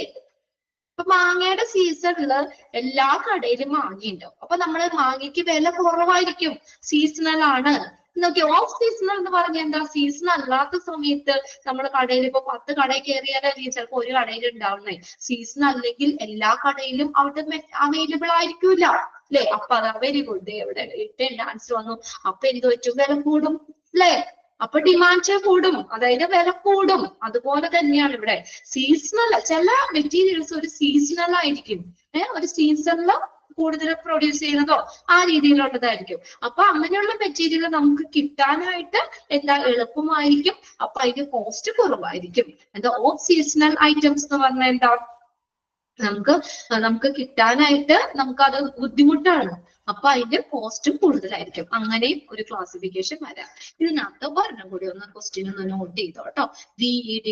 ഇപ്പൊ മാങ്ങയുടെ സീസണില് എല്ലാ കടയിലും മാങ്ങയുണ്ടാവും. അപ്പൊ നമ്മള് മാങ്ങയ്ക്ക് വില കുറവായിരിക്കും, സീസണൽ ആണ്. നോക്കി ഓഫ് സീസണൽ എന്ന് പറഞ്ഞ എന്താ? സീസൺ അല്ലാത്ത സമയത്ത് നമ്മൾ കടയിൽ ഇപ്പൊ 10 കടയിൽ കയറിയാലായിരിക്കും ചിലപ്പോ ഒരു കടയിൽ ഉണ്ടാവുന്നേ. സീസൺ അല്ലെങ്കിൽ എല്ലാ കടയിലും അവിടെ അവൈലബിൾ ആയിരിക്കൂല, അല്ലെ? അപ്പൊ അതാ വെരി ഗുഡ്, എവിടെ ആൻസർ വന്നു. അപ്പൊ എന്ത് പറ്റും? വില കൂടും, അല്ലെ? അപ്പൊ ഡിമാൻഡ് കൂടും, അതായത് വില കൂടും. അതുപോലെ തന്നെയാണ് ഇവിടെ സീസണൽ. ചില മെറ്റീരിയൽസ് ഒരു സീസണൽ ആയിരിക്കും, ഒരു സീസണില് കൂടുതൽ പ്രൊഡ്യൂസ് ചെയ്യുന്നതോ ആ രീതിയിലുള്ളതായിരിക്കും. അപ്പൊ അങ്ങനെയുള്ള മെറ്റീരിയൽ നമുക്ക് കിട്ടാനായിട്ട് എന്താ എളുപ്പമായിരിക്കും. അപ്പൊ അതിന്റെ കോസ്റ്റ് കുറവായിരിക്കും. എന്താ ഓഫ് സീസണൽ ഐറ്റംസ് എന്ന് പറഞ്ഞാൽ എന്താ? നമുക്ക് കിട്ടാനായിട്ട് നമുക്കത് ബുദ്ധിമുട്ടാണ്. അപ്പൊ അതിന്റെ കോസ്റ്റും കൂടുതലായിരിക്കും. അങ്ങനെയും ഒരു ക്ലാസിഫിക്കേഷൻ വരാം. ഇതിനകത്ത് ഒരെണ്ണം കൂടി ഒന്ന് ക്വസ്റ്റ്യൻ ഒന്ന് നോട്ട് ചെയ്തോ കേട്ടോ. VED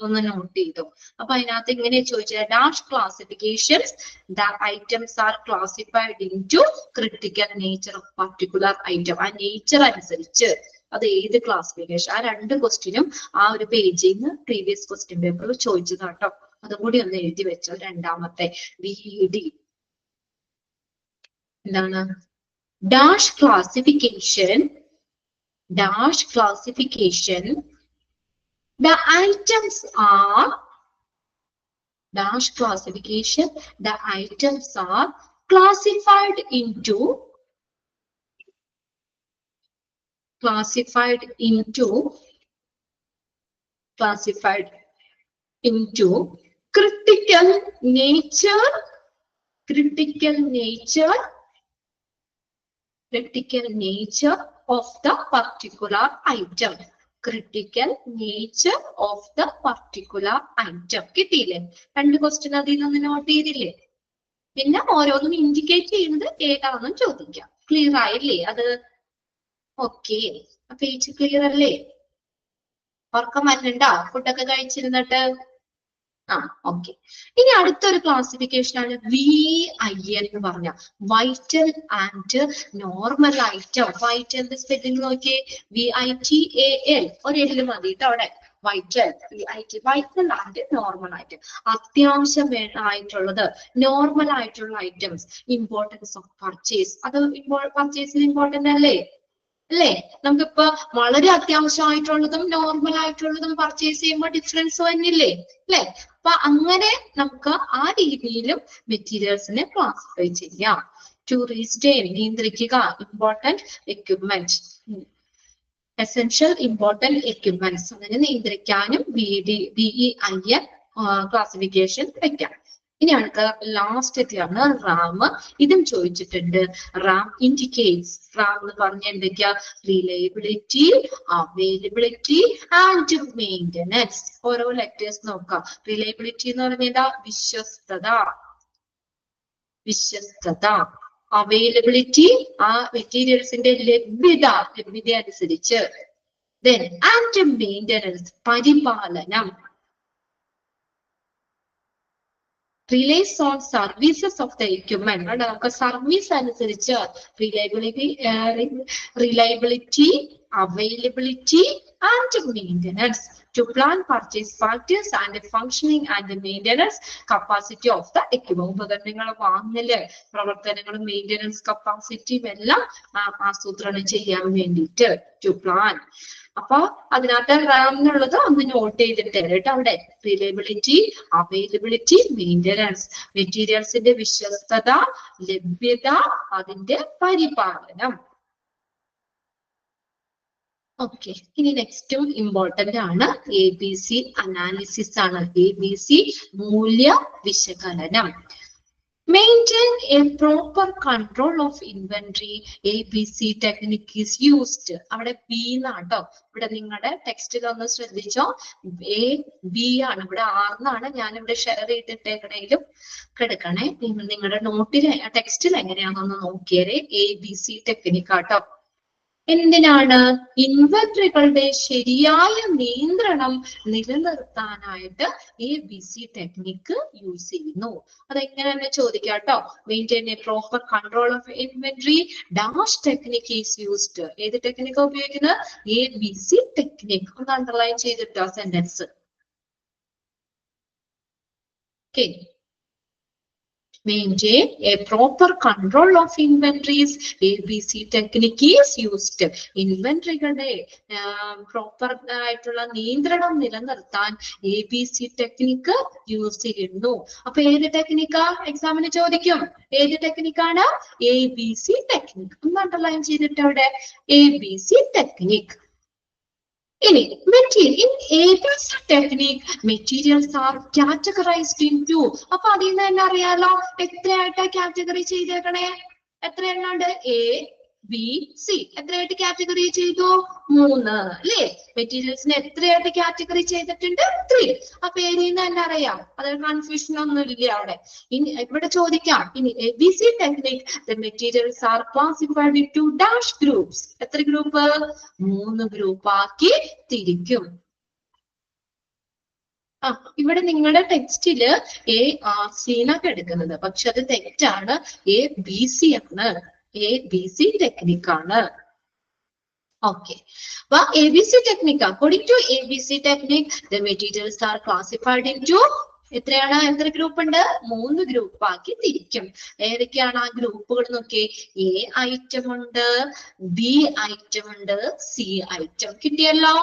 ഒന്ന് നോട്ട് ചെയ്തോ. അപ്പൊ അതിനകത്ത് ഇങ്ങനെ ചോദിച്ചാൽ dash classifications the items are classified into critical nature of particular item. ആ നേച്ചർ അനുസരിച്ച് അത് ഏത് ക്ലാസിഫിക്കേഷൻ? ആ 2 ക്വസ്റ്റ്യനും ആ ഒരു പേജിൽ നിന്ന് പ്രീവിയസ് ക്വസ്റ്റ്യൻ പേപ്പറിൽ ചോദിച്ചതാട്ടോ. അതും കൂടി ഒന്ന് എഴുതി വെച്ചോ. രണ്ടാമത്തെ VED എന്താണ്? Dash classification the items are dash classification the items are classified into critical nature of the particular item. Critical nature of the particular item. കിട്ടിയില്ലേ? 2 ക്വസ്റ്റ്യൻ അതിൽ നിന്ന് നോട്ട് ചെയ്തില്ലേ? പിന്നെ ഓരോന്നും ഇൻഡിക്കേറ്റ് ചെയ്യുന്നത് ഏതാണെന്നും ചോദിക്കാം. ക്ലിയർ ആയില്ലേ അത്? ഓക്കെ, പേജ് ക്ലിയർ അല്ലേ? ഉറക്കം വരുന്നുണ്ടോ? ഫുഡൊക്കെ കഴിച്ചിരുന്നിട്ട്? ഓക്കെ. ഇനി അടുത്തൊരു ക്ലാസിഫിക്കേഷൻ ആണ് VIN എന്ന് പറഞ്ഞ vital and normal item. Vital spelling നോക്കിയേ, VITAL. ഒരു എല്ല് മതി കേട്ടോ അവിടെ. Vital and normal item. അത്യാവശ്യം ആയിട്ടുള്ളത്, നോർമൽ ആയിട്ടുള്ള ഐറ്റംസ്. ഇമ്പോർട്ടൻസ് ഓഫ് പർച്ചേസ്, അത് പർച്ചേസിന് ഇമ്പോർട്ടന്റ് അല്ലേ? നമുക്കിപ്പോ വളരെ അത്യാവശ്യമായിട്ടുള്ളതും നോർമൽ ആയിട്ടുള്ളതും പർച്ചേസ് ചെയ്യുമ്പോൾ ഡിഫറൻസ് വന്നില്ലേ? അല്ലേ? അപ്പൊ അങ്ങനെ നമുക്ക് ആ രീതിയിലും മെറ്റീരിയൽസിനെ ക്ലാസിഫൈ ചെയ്യാം. ടൂറിസ്റ്റ് നിയന്ത്രിക്കുക, important equipment, essential important equipments, അങ്ങനെ നിയന്ത്രിക്കാനും VEIN ക്ലാസിഫിക്കേഷൻ വെക്കാം. ഇനി അടുത്ത ലാസ്റ്റത്തെയാണ് റാം. ഇതും ചോദിച്ചിട്ടുണ്ട്. റാം ഇൻഡിക്കേറ്റ്സ്. റാം എന്ന് പറഞ്ഞ എന്തൊക്കെയാ? Reliability, availability and maintenance. ഓരോ ലെറ്റേഴ്സ് നോക്കാം. റിലയബിലിറ്റി എന്ന് പറഞ്ഞാൽ വിശ്വസ്തത. അവൈലബിലിറ്റി ആ മെറ്റീരിയൽസിന്റെ ലഭ്യത അനുസരിച്ച്. ദെൻ ആൻഡ് മെയിൻ്റനൻസ് പരിപാലനം. Relies on services of the equipment. നമുക്ക് സർവീസ് അനുസരിച്ച് reliability availability and maintenance. To plan purchase factors and the functioning and the maintenance capacity of the equipment. ഉപകരണങ്ങൾ വാങ്ങല്, പ്രവർത്തനങ്ങളും മെയിൻ്റനൻസ് കപ്പാസിറ്റിയും എല്ലാം ആസൂത്രണം ചെയ്യാൻ വേണ്ടിയിട്ട് ടു പ്ലാൻ. അപ്പൊ അതിനകത്ത് റാം എന്നുള്ളത് ഒന്ന് നോട്ട് ചെയ്തിട്ട് കേട്ടോ. അവിടെ റിലയബിലിറ്റി, അവൈലബിലിറ്റി, മെയിൻ്റനൻസ്, മെറ്റീരിയൽസിന്റെ വിശ്വസ്തത, ലഭ്യത, അതിന്റെ പരിപാലനം. ഓക്കെ, ഇനി നെക്സ്റ്റും ഇമ്പോർട്ടന്റ് ആണ്. ABC അനാലിസിസ് ആണ്. ABC മൂല്യ വിശകലനം. Maintain a proper control of inventory. ABC technique is used. അവിടെ B എന്നാട്ടോ. ഇവിടെ നിങ്ങളുടെ ടെക്സ്റ്റിൽ ഒന്ന് ശ്രദ്ധിച്ചോ. A B ആണ്. ഇവിടെ R എന്നാണ് ഞാൻ ഇവിടെ ഷെയർ ചെയ്തിട്ടേക്കണേലും കിടക്കണേ. നിങ്ങൾ നിങ്ങളുടെ നോട്ടിൽ ടെക്സ്റ്റിൽ എങ്ങനെയാണെന്ന് നോക്കിയേരെ. ABC ടെക്നിക്ക് ആട്ടോ. എന്തിനാണ്? ഇൻവെന്ററികളുടെ ശരിയായ നിയന്ത്രണം നിലനിർത്താനായിട്ട് ABC ടെക്നിക്ക് യൂസ് ചെയ്യുന്നു. അതെങ്ങനെയാണെന്ന് ചോദിക്കാട്ടോ. Maintain a proper control of inventory dash technique is used. ഏത് ടെക്നിക്ക് ഉപയോഗിക്കുന്നത്? ABC technique. ഒന്ന് അണ്ടർലൈൻ ചെയ്തിട്ടോ sentence. Okay, maintain a proper control of inventories. ABC technique is used. ഇൻവെന്ററികളുടെ പ്രോപ്പർ ആയിട്ടുള്ള നിയന്ത്രണം നിലനിർത്താൻ ABC ടെക്നിക്ക് യൂസ് ചെയ്യുന്നു. അപ്പൊ ഏത് ടെക്നിക്കാ? എക്സാമിന് ചോദിക്കും. ഏത് ടെക്നിക്കാണ്? ABC technique. ഒന്ന് അണ്ടർലൈൻ ചെയ്തിട്ട് അവിടെ ABC ടെക്നിക്ക്. ഇനി material, ABC technique materials are categorized into. അപ്പൊ അതിൽ നിന്ന് തന്നെ അറിയാലോ എത്രയായിട്ടാ കാറ്റഗറി ചെയ്തേക്കണേ. എത്ര എണ്ണുണ്ട്? ABC. എത്രയായിട്ട് കാറ്റഗറി ചെയ്തു? 3 അല്ലേ? മെറ്റീരിയൽസിനെ എത്രയായിട്ട് കാറ്റഗറി ചെയ്തിട്ടുണ്ട്? 3. അപ്പൊ ഏരിയ തന്നെ അറിയാം. അതൊരു കൺഫ്യൂഷൻ ഒന്നും ഇല്ല അവിടെ. ഇനി ഇവിടെ ചോദിക്കാം. ഇനി ABC technique, the materials are classified into dash groups. എത്ര ഗ്രൂപ്പ്? 3 ഗ്രൂപ്പ് ആക്കി തിരിക്കും. ഇവിടെ നിങ്ങളുടെ ടെക്സ്റ്റില് ARC എന്നൊക്കെ എടുക്കുന്നത്. പക്ഷെ അത് തെറ്റാണ്. ABC ആണ്. ABC ടെക്നിക്ക് ആണ്. Okay. Well, ABC technique. According to ABC technique, the materials are classified into എത്രയാണ്? എത്ര ഗ്രൂപ്പ് ഉണ്ട്? 3 ഗ്രൂപ്പ് ആക്കി തിരിക്കും. ഏതൊക്കെയാണ് ആ ഗ്രൂപ്പുകൾ നോക്കി? A ഐറ്റം ഉണ്ട്, B ഐറ്റം ഉണ്ട്, C ഐറ്റം. കിട്ടിയല്ലോ.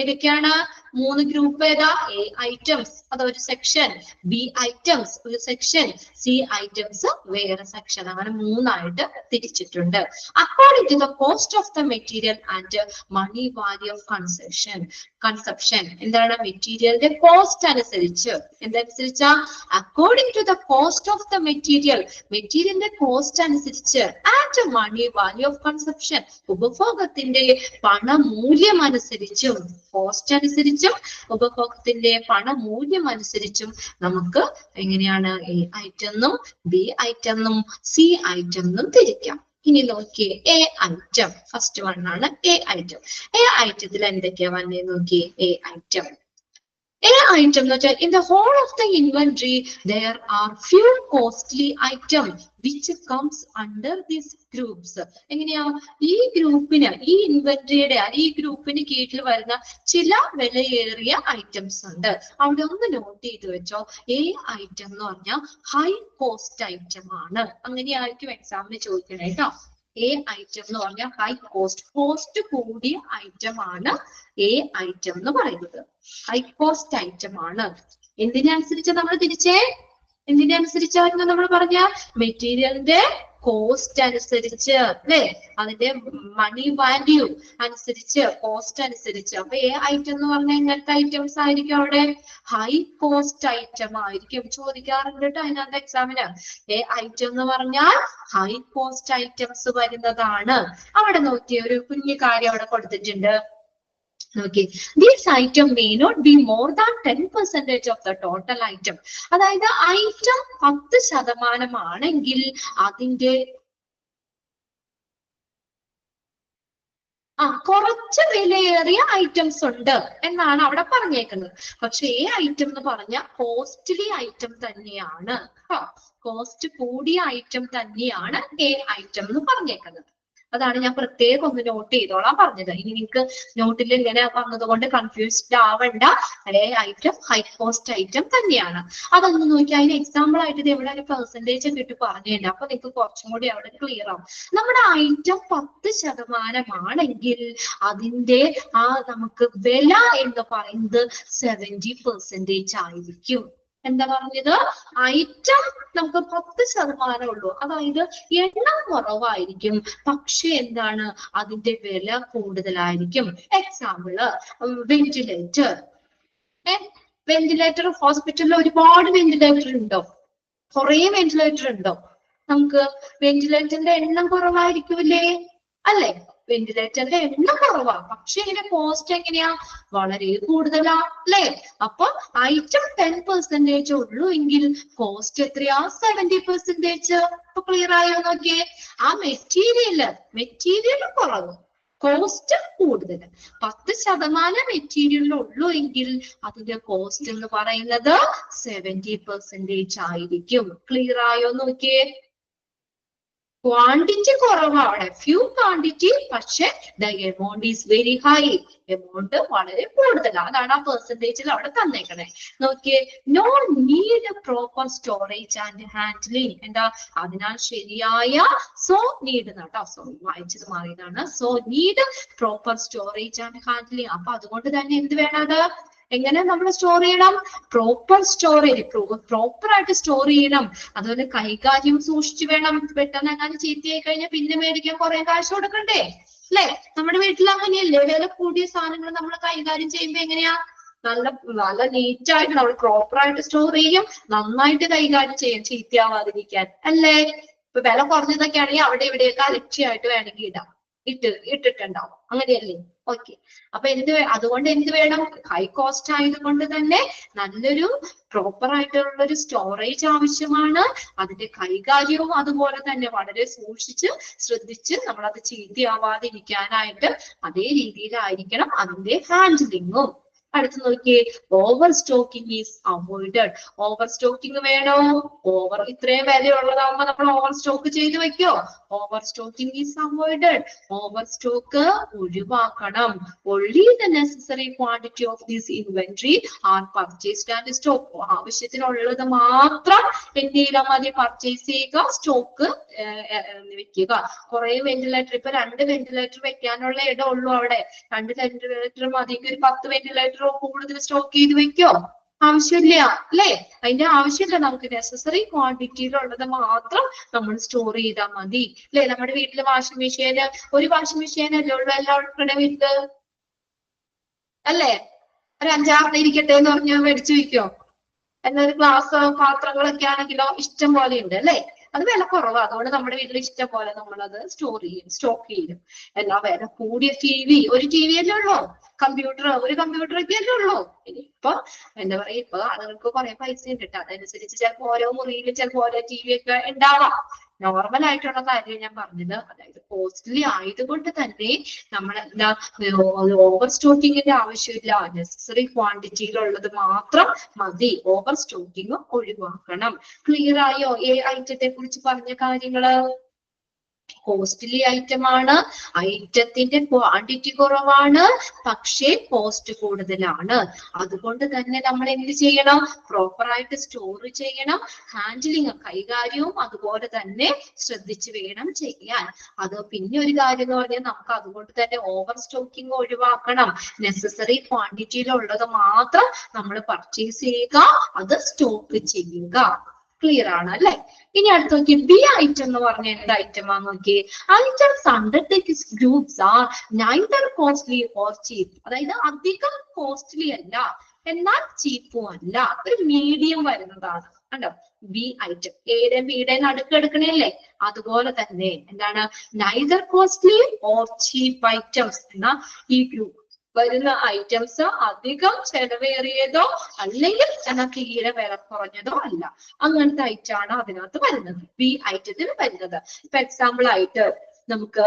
ഏതൊക്കെയാണ് 3 ഗ്രൂപ്പ്? ഏതാ? A ഐറ്റംസ് അതൊരു സെക്ഷൻ, B ഐറ്റംസ് ഒരു സെക്ഷൻ, C ഐറ്റംസ് വേറെ സെക്ഷൻ. അങ്ങനെ 3 ആയിട്ട് തിരിച്ചിട്ടുണ്ട്. According to the cost of the material and money value of consumption. എന്താണ്? മെറ്റീരിയലിന്റെ കോസ്റ്റ് അനുസരിച്ച്. എന്തനുസരിച്ചാ? According to the cost of the material, മെറ്റീരിയലിന്റെ കോസ്റ്റ് അനുസരിച്ച്, and money value of consumption, ഉപഭോഗത്തിന്റെ പണമൂല്യം അനുസരിച്ചും. കോസ്റ്റ് അനുസരിച്ചും ഉപഭോഗത്തിന്റെ പണമൂല്യം അനുസരിച്ചും നമുക്ക് എങ്ങനെയാണ് A ഐറ്റം എന്നും B ഐറ്റം എന്നും C ഐറ്റം എന്നും തിരിക്കാം. ഇനി നോക്കിയേ A ഐറ്റം. ഫസ്റ്റ് വൺ ആണ് A ഐറ്റം. A ഐറ്റത്തിൽ എന്തൊക്കെയാ വന്നേ നോക്കിയേ. A item. A item എന്ന് വെച്ചാൽ in the whole of the inventory there are few costly items which comes under these groups. എങ്ങനെയാ? ഈ ഗ്രൂപ്പിന്, ഈ ഇൻവെന്ററിയുടെ ഈ ഗ്രൂപ്പിന് കീഴിൽ വരുന്ന ചില വിലയേറിയ ഐറ്റംസ് ഉണ്ട്. അവിടെ ഒന്ന് നോട്ട് ചെയ്ത് വെച്ചോ. A ഐറ്റം എന്ന് പറഞ്ഞാൽ ഹൈ കോസ്റ്റ് ഐറ്റം ആണ്. അങ്ങനെയായിരിക്കും എക്സാമിന് ചോദിക്കണേ കേട്ടോ. A ഐറ്റം എന്ന് പറഞ്ഞാൽ ഹൈ കോസ്റ്റ് കൂടിയ ഐറ്റം ആണ് A ഐറ്റം എന്ന് പറയുന്നത്. ഹൈ കോസ്റ്റ് ഐറ്റം ആണ്. എന്തിനനുസരിച്ച് നമ്മൾ തിരിച്ചേ? എന്തിനനുസരിച്ചായിരുന്നു നമ്മൾ പറഞ്ഞ? മെറ്റീരിയലിന്റെ കോസ്റ്റ് അനുസരിച്ച് അല്ലെ? അതിന്റെ മണി വാല്യൂ അനുസരിച്ച്, കോസ്റ്റ് അനുസരിച്ച്. അപ്പൊ A ഐറ്റം എന്ന് പറഞ്ഞാൽ എങ്ങനത്തെ ഐറ്റംസ് ആയിരിക്കും? അവിടെ ഹൈ കോസ്റ്റ് ഐറ്റം ആയിരിക്കും. ചോദിക്കാറുണ്ട് കേട്ടോ അതിനകത്ത് എക്സാമിന്. A ഐറ്റം എന്ന് പറഞ്ഞാൽ ഹൈ കോസ്റ്റ് ഐറ്റംസ് വരുന്നതാണ്. അവിടെ നോക്കിയ ഒരു കുഞ്ഞു കാര്യം അവിടെ കൊടുത്തിട്ടുണ്ട്. Okay, this item may not be more than 10% of the total item. അതായത് ഐറ്റം 10% ആണെങ്കിൽ അതിന്റെ കുറച്ച് വിലയേറിയ ഐറ്റംസ് ഉണ്ട് എന്നാണ് അവിടെ പറഞ്ഞേക്കുന്നത്. പക്ഷെ A ഐറ്റം എന്ന് പറഞ്ഞ കോസ്റ്റ്ലി ഐറ്റം തന്നെയാണ്. കോസ്റ്റ് കൂടിയ ഐറ്റം തന്നെയാണ് A ഐറ്റം എന്ന് പറഞ്ഞേക്കുന്നത്. അതാണ് ഞാൻ പ്രത്യേകം ഒന്ന് നോട്ട് ചെയ്തോളാൻ പറഞ്ഞത്. ഇനി നിങ്ങൾക്ക് നോട്ടിൽ ഇങ്ങനെ വന്നത് കൊണ്ട് കൺഫ്യൂസ്ഡ് ആവണ്ട. അതേ ഐറ്റം ഹൈ കോസ്റ്റ് ഐറ്റം തന്നെയാണ്. അതൊന്ന് നോക്കി അതിന് എക്സാമ്പിൾ ആയിട്ട് ഇത് എവിടെ ഒരു പെർസെന്റേജ് ഒക്കെ ഇട്ട് പറഞ്ഞിട്ടുണ്ട്. അപ്പൊ നിങ്ങൾക്ക് കുറച്ചും കൂടി അവിടെ ക്ലിയർ ആവും. നമ്മുടെ ഐറ്റം 10% അതിന്റെ നമുക്ക് വില എന്ന് പറയുന്നത് 70% ആയിരിക്കും. എന്താ പറഞ്ഞത്? ഐറ്റം നമുക്ക് 10% ഉള്ളൂ, അതായത് എണ്ണം കുറവായിരിക്കും, പക്ഷെ എന്താണ് അതിന്റെ വില കൂടുതലായിരിക്കും. Example ventilator. വെന്റിലേറ്റർ ഹോസ്പിറ്റലിൽ ഒരുപാട് വെന്റിലേറ്റർ ഉണ്ടോ? കുറെ വെന്റിലേറ്റർ ഉണ്ടോ? നമുക്ക് വെന്റിലേറ്ററിന്റെ എണ്ണം കുറവായിരിക്കൂലേ? അല്ലെ? വെന്റിലേറ്ററിന്റെ എണ്ണം കുറവാ, പക്ഷെ ഇതിന്റെ കോസ്റ്റ് എങ്ങനെയാ? വളരെ കൂടുതലാ അല്ലെ? അപ്പൊ ഐറ്റം 10% ഉള്ളൂ എങ്കിൽ കോസ്റ്റ് എത്രയാ? 70%. അപ്പൊ ക്ലിയർ ആയോ നോക്കിയേ? ആ മെറ്റീരിയൽ കുറവ്, കോസ്റ്റ് കൂടുതൽ. 10% മെറ്റീരിയൽ ഉള്ളൂ എങ്കിൽ അതിന്റെ കോസ്റ്റ് എന്ന് പറയുന്നത് 70% ആയിരിക്കും. ക്ലിയർ ആയോ നോക്കിയേ? ക്വാണ്ടിറ്റി കുറവാണ്, ഫ്യൂ ക്വാണ്ടിറ്റി, പക്ഷെ the amount is very high, amount വളരെ കൂടുതലാണ്. അതാണ് ആ പെർസെന്റേജിൽ അവിടെ തന്നേക്കണേ. നോക്കിയേ, no need proper storage and handling. എന്താ? അതിനാൽ ശരിയായ നീഡ് കേട്ടോ, വായിച്ചത് മാറിയതാണ്. Need proper storage and handling. അപ്പൊ അതുകൊണ്ട് തന്നെ എന്ത് വേണം? എങ്ങനെ നമ്മൾ സ്റ്റോർ ചെയ്യണം? പ്രോപ്പർ സ്റ്റോറേജ്, പ്രോപ്പർ ആയിട്ട് സ്റ്റോർ ചെയ്യണം. അതുപോലെ കൈകാര്യം സൂക്ഷിച്ചു വേണം. പെട്ടെന്ന് എങ്ങനെ ചീത്തയായി കഴിഞ്ഞാൽ പിന്നെ മേടിക്കാൻ കുറെ കാശ് കൊടുക്കണ്ടേ? അല്ലെ? നമ്മുടെ വീട്ടിൽ അങ്ങനെയല്ലേ? വില കൂടിയ സാധനങ്ങൾ നമ്മൾ കൈകാര്യം ചെയ്യുമ്പോ എങ്ങനെയാ? നല്ല നീറ്റായിട്ട് നമ്മൾ പ്രോപ്പർ ആയിട്ട് സ്റ്റോർ ചെയ്യും, നന്നായിട്ട് കൈകാര്യം ചെയ്യും, ചീത്തയാവാതിരിക്കാൻ അല്ലേ? ഇപ്പൊ വില കുറഞ്ഞതൊക്കെ ആണെങ്കിൽ അവിടെ ഇവിടെയൊക്കെ അലക്ഷ്യമായിട്ട് വേണമെങ്കിൽ ഇട്ടിട്ടുണ്ടാവും, അങ്ങനെയല്ലേ? ഓക്കെ. അപ്പൊ അതുകൊണ്ട് എന്ത് വേണം? ഹൈ കോസ്റ്റ് ആയതുകൊണ്ട് തന്നെ നല്ലൊരു പ്രോപ്പർ ആയിട്ടുള്ള ഒരു സ്റ്റോറേജ് ആവശ്യമാണ്. അതിന്റെ കൈകാര്യവും അതുപോലെ തന്നെ വളരെ സൂക്ഷിച്ച് ശ്രദ്ധിച്ച് നമ്മളത് ചീത്തയാവാതിരിക്കാനായിട്ട് അതേ രീതിയിലായിരിക്കണം അതിന്റെ ഹാൻഡ്ലിങ്ങും. അടുത്ത് നോക്കിയേ, over stocking is avoided. Over stocking വേണോ? ഇത്രയും വിലയുള്ളതാകുമ്പോ നമ്മൾ ഓവർ സ്റ്റോക്ക് ചെയ്ത് വെക്കോ? Over stocking is avoided. Over stock ഒഴിവാക്കണം. only the necessary quantity of this inventory are purchased and stock. ആവശ്യത്തിനുള്ളത് മാത്രം എന്ത് ചെയ്താൽ മതി? പർച്ചേസ് ചെയ്യുക, സ്റ്റോക്ക് വെക്കുക. കുറെ വെന്റിലേറ്റർ, ഇപ്പൊ 2 വെന്റിലേറ്റർ വെക്കാനുള്ള ഇടം ഉള്ളൂ അവിടെ. 2 വെന്റിലേറ്റർ മതി. ഒരു 10 വെന്റിലേറ്റർ കൂടുതൽ സ്റ്റോക്ക് ചെയ്ത് വെക്കോ? ആവശ്യമില്ല അല്ലേ? അതിന്റെ ആവശ്യമില്ല. നമുക്ക് നെസസറി ക്വാണ്ടിറ്റിയിലുള്ളത് മാത്രം നമ്മൾ സ്റ്റോർ ചെയ്താൽ മതി അല്ലെ? നമ്മുടെ വീട്ടില് വാഷിംഗ് മെഷീന്, ഒരു വാഷിംഗ് മെഷീൻ അല്ലേ ഉള്ളൂ എല്ലാവർക്കും വീട്ടില് അല്ലേ? ഒരു 5-6 ഇരിക്കട്ടെ എന്ന് പറഞ്ഞാൽ മേടിച്ചു വെക്കോ? എന്നൊരു ഗ്ലാസ് പാത്രങ്ങളൊക്കെ ആണെങ്കിലോ ഇഷ്ടം പോലെ ഉണ്ട് അല്ലെ? അത് വില കുറവാണ്, അതുകൊണ്ട് നമ്മുടെ വീട്ടിൽ ഇഷ്ടം പോലെ നമ്മളത് സ്റ്റോക്ക് ചെയ്യും. എന്നാ വില കൂടിയ ഒരു ടി വി അല്ലേ ഉള്ളൂ, ഒരു കമ്പ്യൂട്ടർ ഒക്കെ അല്ലേ ഉള്ളൂ. ഇനിയിപ്പൊ എന്താ പറയാ, ഇപ്പൊ ആളുകൾക്ക് കുറെ പൈസ ഉണ്ട് കേട്ടോ, അതനുസരിച്ച് ചിലപ്പോ ഓരോ മുറിയിലും ചിലപ്പോ ഓരോ ടി വി ഒക്കെ ഉണ്ടാവാം. നോർമൽ ആയിട്ടുള്ള കാര്യം ഞാൻ പറഞ്ഞത്. അതായത് കോസ്റ്റ്ലി ആയതുകൊണ്ട് തന്നെ നമ്മൾ എന്താ ഓവർ സ്റ്റോക്കിങ്ങിന്റെ ആവശ്യമില്ല, നെസസറി ക്വാണ്ടിറ്റിയിലുള്ളത് മാത്രം മതി. ഓവർ സ്റ്റോക്കിങ് ഒഴിവാക്കണം. ക്ലിയർ ആയോ? ഐറ്റത്തെ കുറിച്ച് പറഞ്ഞ കാര്യങ്ങള്? കോസ്റ്റ്ലി ഐറ്റം ആണ്, ഐറ്റത്തിന്റെ ക്വാണ്ടിറ്റി കുറവാണ്, പക്ഷേ കോസ്റ്റ് കൂടുതലാണ്. അതുകൊണ്ട് തന്നെ നമ്മൾ എന്ത് ചെയ്യണം? പ്രോപ്പർ ആയിട്ട് സ്റ്റോർ ചെയ്യണം. ഹാൻഡിലിങ്, കൈകാര്യവും അതുപോലെ തന്നെ ശ്രദ്ധിച്ച് വേണം ചെയ്യാൻ. അത് പിന്നെ ഒരു കാര്യം എന്ന് പറഞ്ഞാൽ നമുക്ക് അതുകൊണ്ട് തന്നെ ഓവർ സ്റ്റോക്കിംഗ് ഒഴിവാക്കണം. നെസസറി ക്വാണ്ടിറ്റിയിലുള്ളത് മാത്രം നമ്മൾ പർച്ചേസ് ചെയ്യുക, അത് സ്റ്റോക്ക് ചെയ്യുക. ക്ലിയർ ആണ് അല്ലെ? ഇനി അടുത്ത് നോക്കി, ബി ഐറ്റം എന്ന് പറഞ്ഞ എന്ത് ഐറ്റം ആ നോക്കി? Items under this groups are neither costly or cheap. അതായത് അധികം കോസ്റ്റ്ലി അല്ല, എന്നാൽ ചീപ്പും അല്ല, ഒരു മീഡിയം വരുന്നതാണ്. കണ്ടോ? ബി ഐറ്റം, എയുടെ ബിയുടെ നടുക്ക് എടുക്കണല്ലേ? അതുപോലെ തന്നെ എന്താണ്? Neither costly or cheap items എന്ന ഈ ഗ്രൂപ്പ് വരുന്ന ഐറ്റംസ് അധികം ചെലവേറിയതോ അല്ലെങ്കിൽ എന്നാൽ തീരെ വില കുറഞ്ഞതോ അല്ല. അങ്ങനത്തെ ഐറ്റാണ് അതിനകത്ത് വരുന്നത്, ബി ഐറ്റത്തിൽ വരുന്നത്. ഇപ്പൊ എക്സാമ്പിൾ ആയിട്ട് നമുക്ക്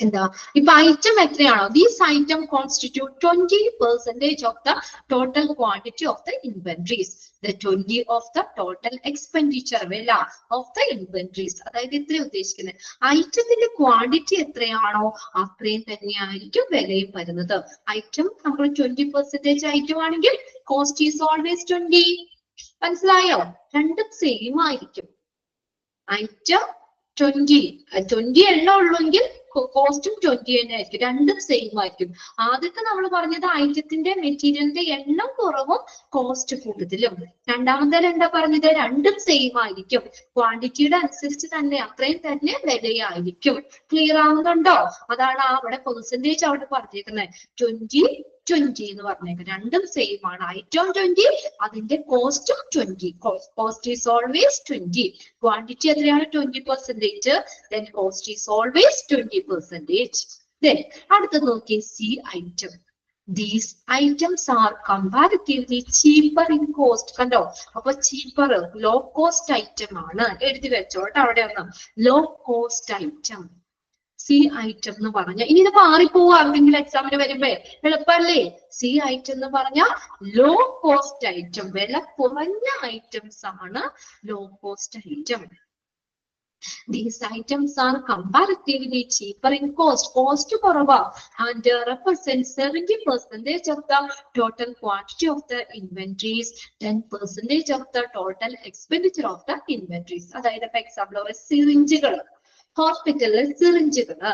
എന്താ ഇപ്പൊ ഐറ്റം എത്രയാണോ these item constitute 20% of the total quantity of the inventories. The 20 of the total expenditure വില ഓഫ് ദ ഇൻവെന്ററീസ്. അതായത് ഇത്ര ഉദ്ദേശിക്കുന്നത് ഐറ്റത്തിന്റെ ക്വാണ്ടിറ്റി എത്രയാണോ അത്രയും തന്നെയായിരിക്കും വിലയും വരുന്നത്. ഐറ്റം നമ്മൾ 20% ഐറ്റം ആണെങ്കിൽ കോസ്റ്റ് ഈസ് ഓൾവേസ് 20. മനസ്സിലായോ? രണ്ടും സെയിം ആയിരിക്കും. ഐറ്റം 20 എണ്ണം ഉള്ളെങ്കിൽ കോസ്റ്റും 20 തന്നെ ആയിരിക്കും. രണ്ടും സെയിം ആയിരിക്കും. ആദ്യത്തെ നമ്മൾ പറഞ്ഞത് ഐറ്റത്തിന്റെ മെറ്റീരിയലിന്റെ എണ്ണം കുറവും കോസ്റ്റ് കൂടുതലും. രണ്ടാമത്തെ എന്താ പറഞ്ഞത്? രണ്ടും സെയിം ആയിരിക്കും. ക്വാണ്ടിറ്റിയുടെ അനുസരിച്ച് തന്നെ അത്രയും തന്നെ വിലയായിരിക്കും. ക്ലിയർ ആവുന്നുണ്ടോ? അതാണ് അവിടെ പെർസെന്റേജ് അവിടെ പറഞ്ഞേക്കുന്നത് 20 എന്ന് പറഞ്ഞേക്കുന്നത്. രണ്ടും സെയിം ആണ്. ഐറ്റം 20, അതിന്റെ കോസ്റ്റും 20. Cost is always 20. ക്വാണ്ടിറ്റി എത്രയാണ്? 20%. then cost is always 20%. then അടുത്തത് നോക്കി C item. These items are comparatively cheaper in cost. കണ്ടോ? അപ്പൊ cheaper low cost item ആണ്. എഴുതി വെച്ചോട്ടെ അവിടെ ഒന്ന്. low cost item. C item എന്ന് പറഞ്ഞ ഇനി ഇത് മാറിപ്പോവുക ആർക്കെങ്കിലും എക്സാമിന് വരുമ്പോ എളുപ്പല്ലേ? സി ഐറ്റം എന്ന് പറഞ്ഞ ലോ കോസ്റ്റ് ഐറ്റം, വില കുറഞ്ഞ ഐറ്റംസ് ആണ് low cost item. These items are comparatively cheaper in cost. Cost കുറവാ and represent 70% of the total quantity of the inventories, 10% of the total expenditure of the inventories. അതായത് ഇപ്പൊ example സിറിഞ്ചുകൾ, ഹോസ്പിറ്റലിൽ സിറിഞ്ചുകള്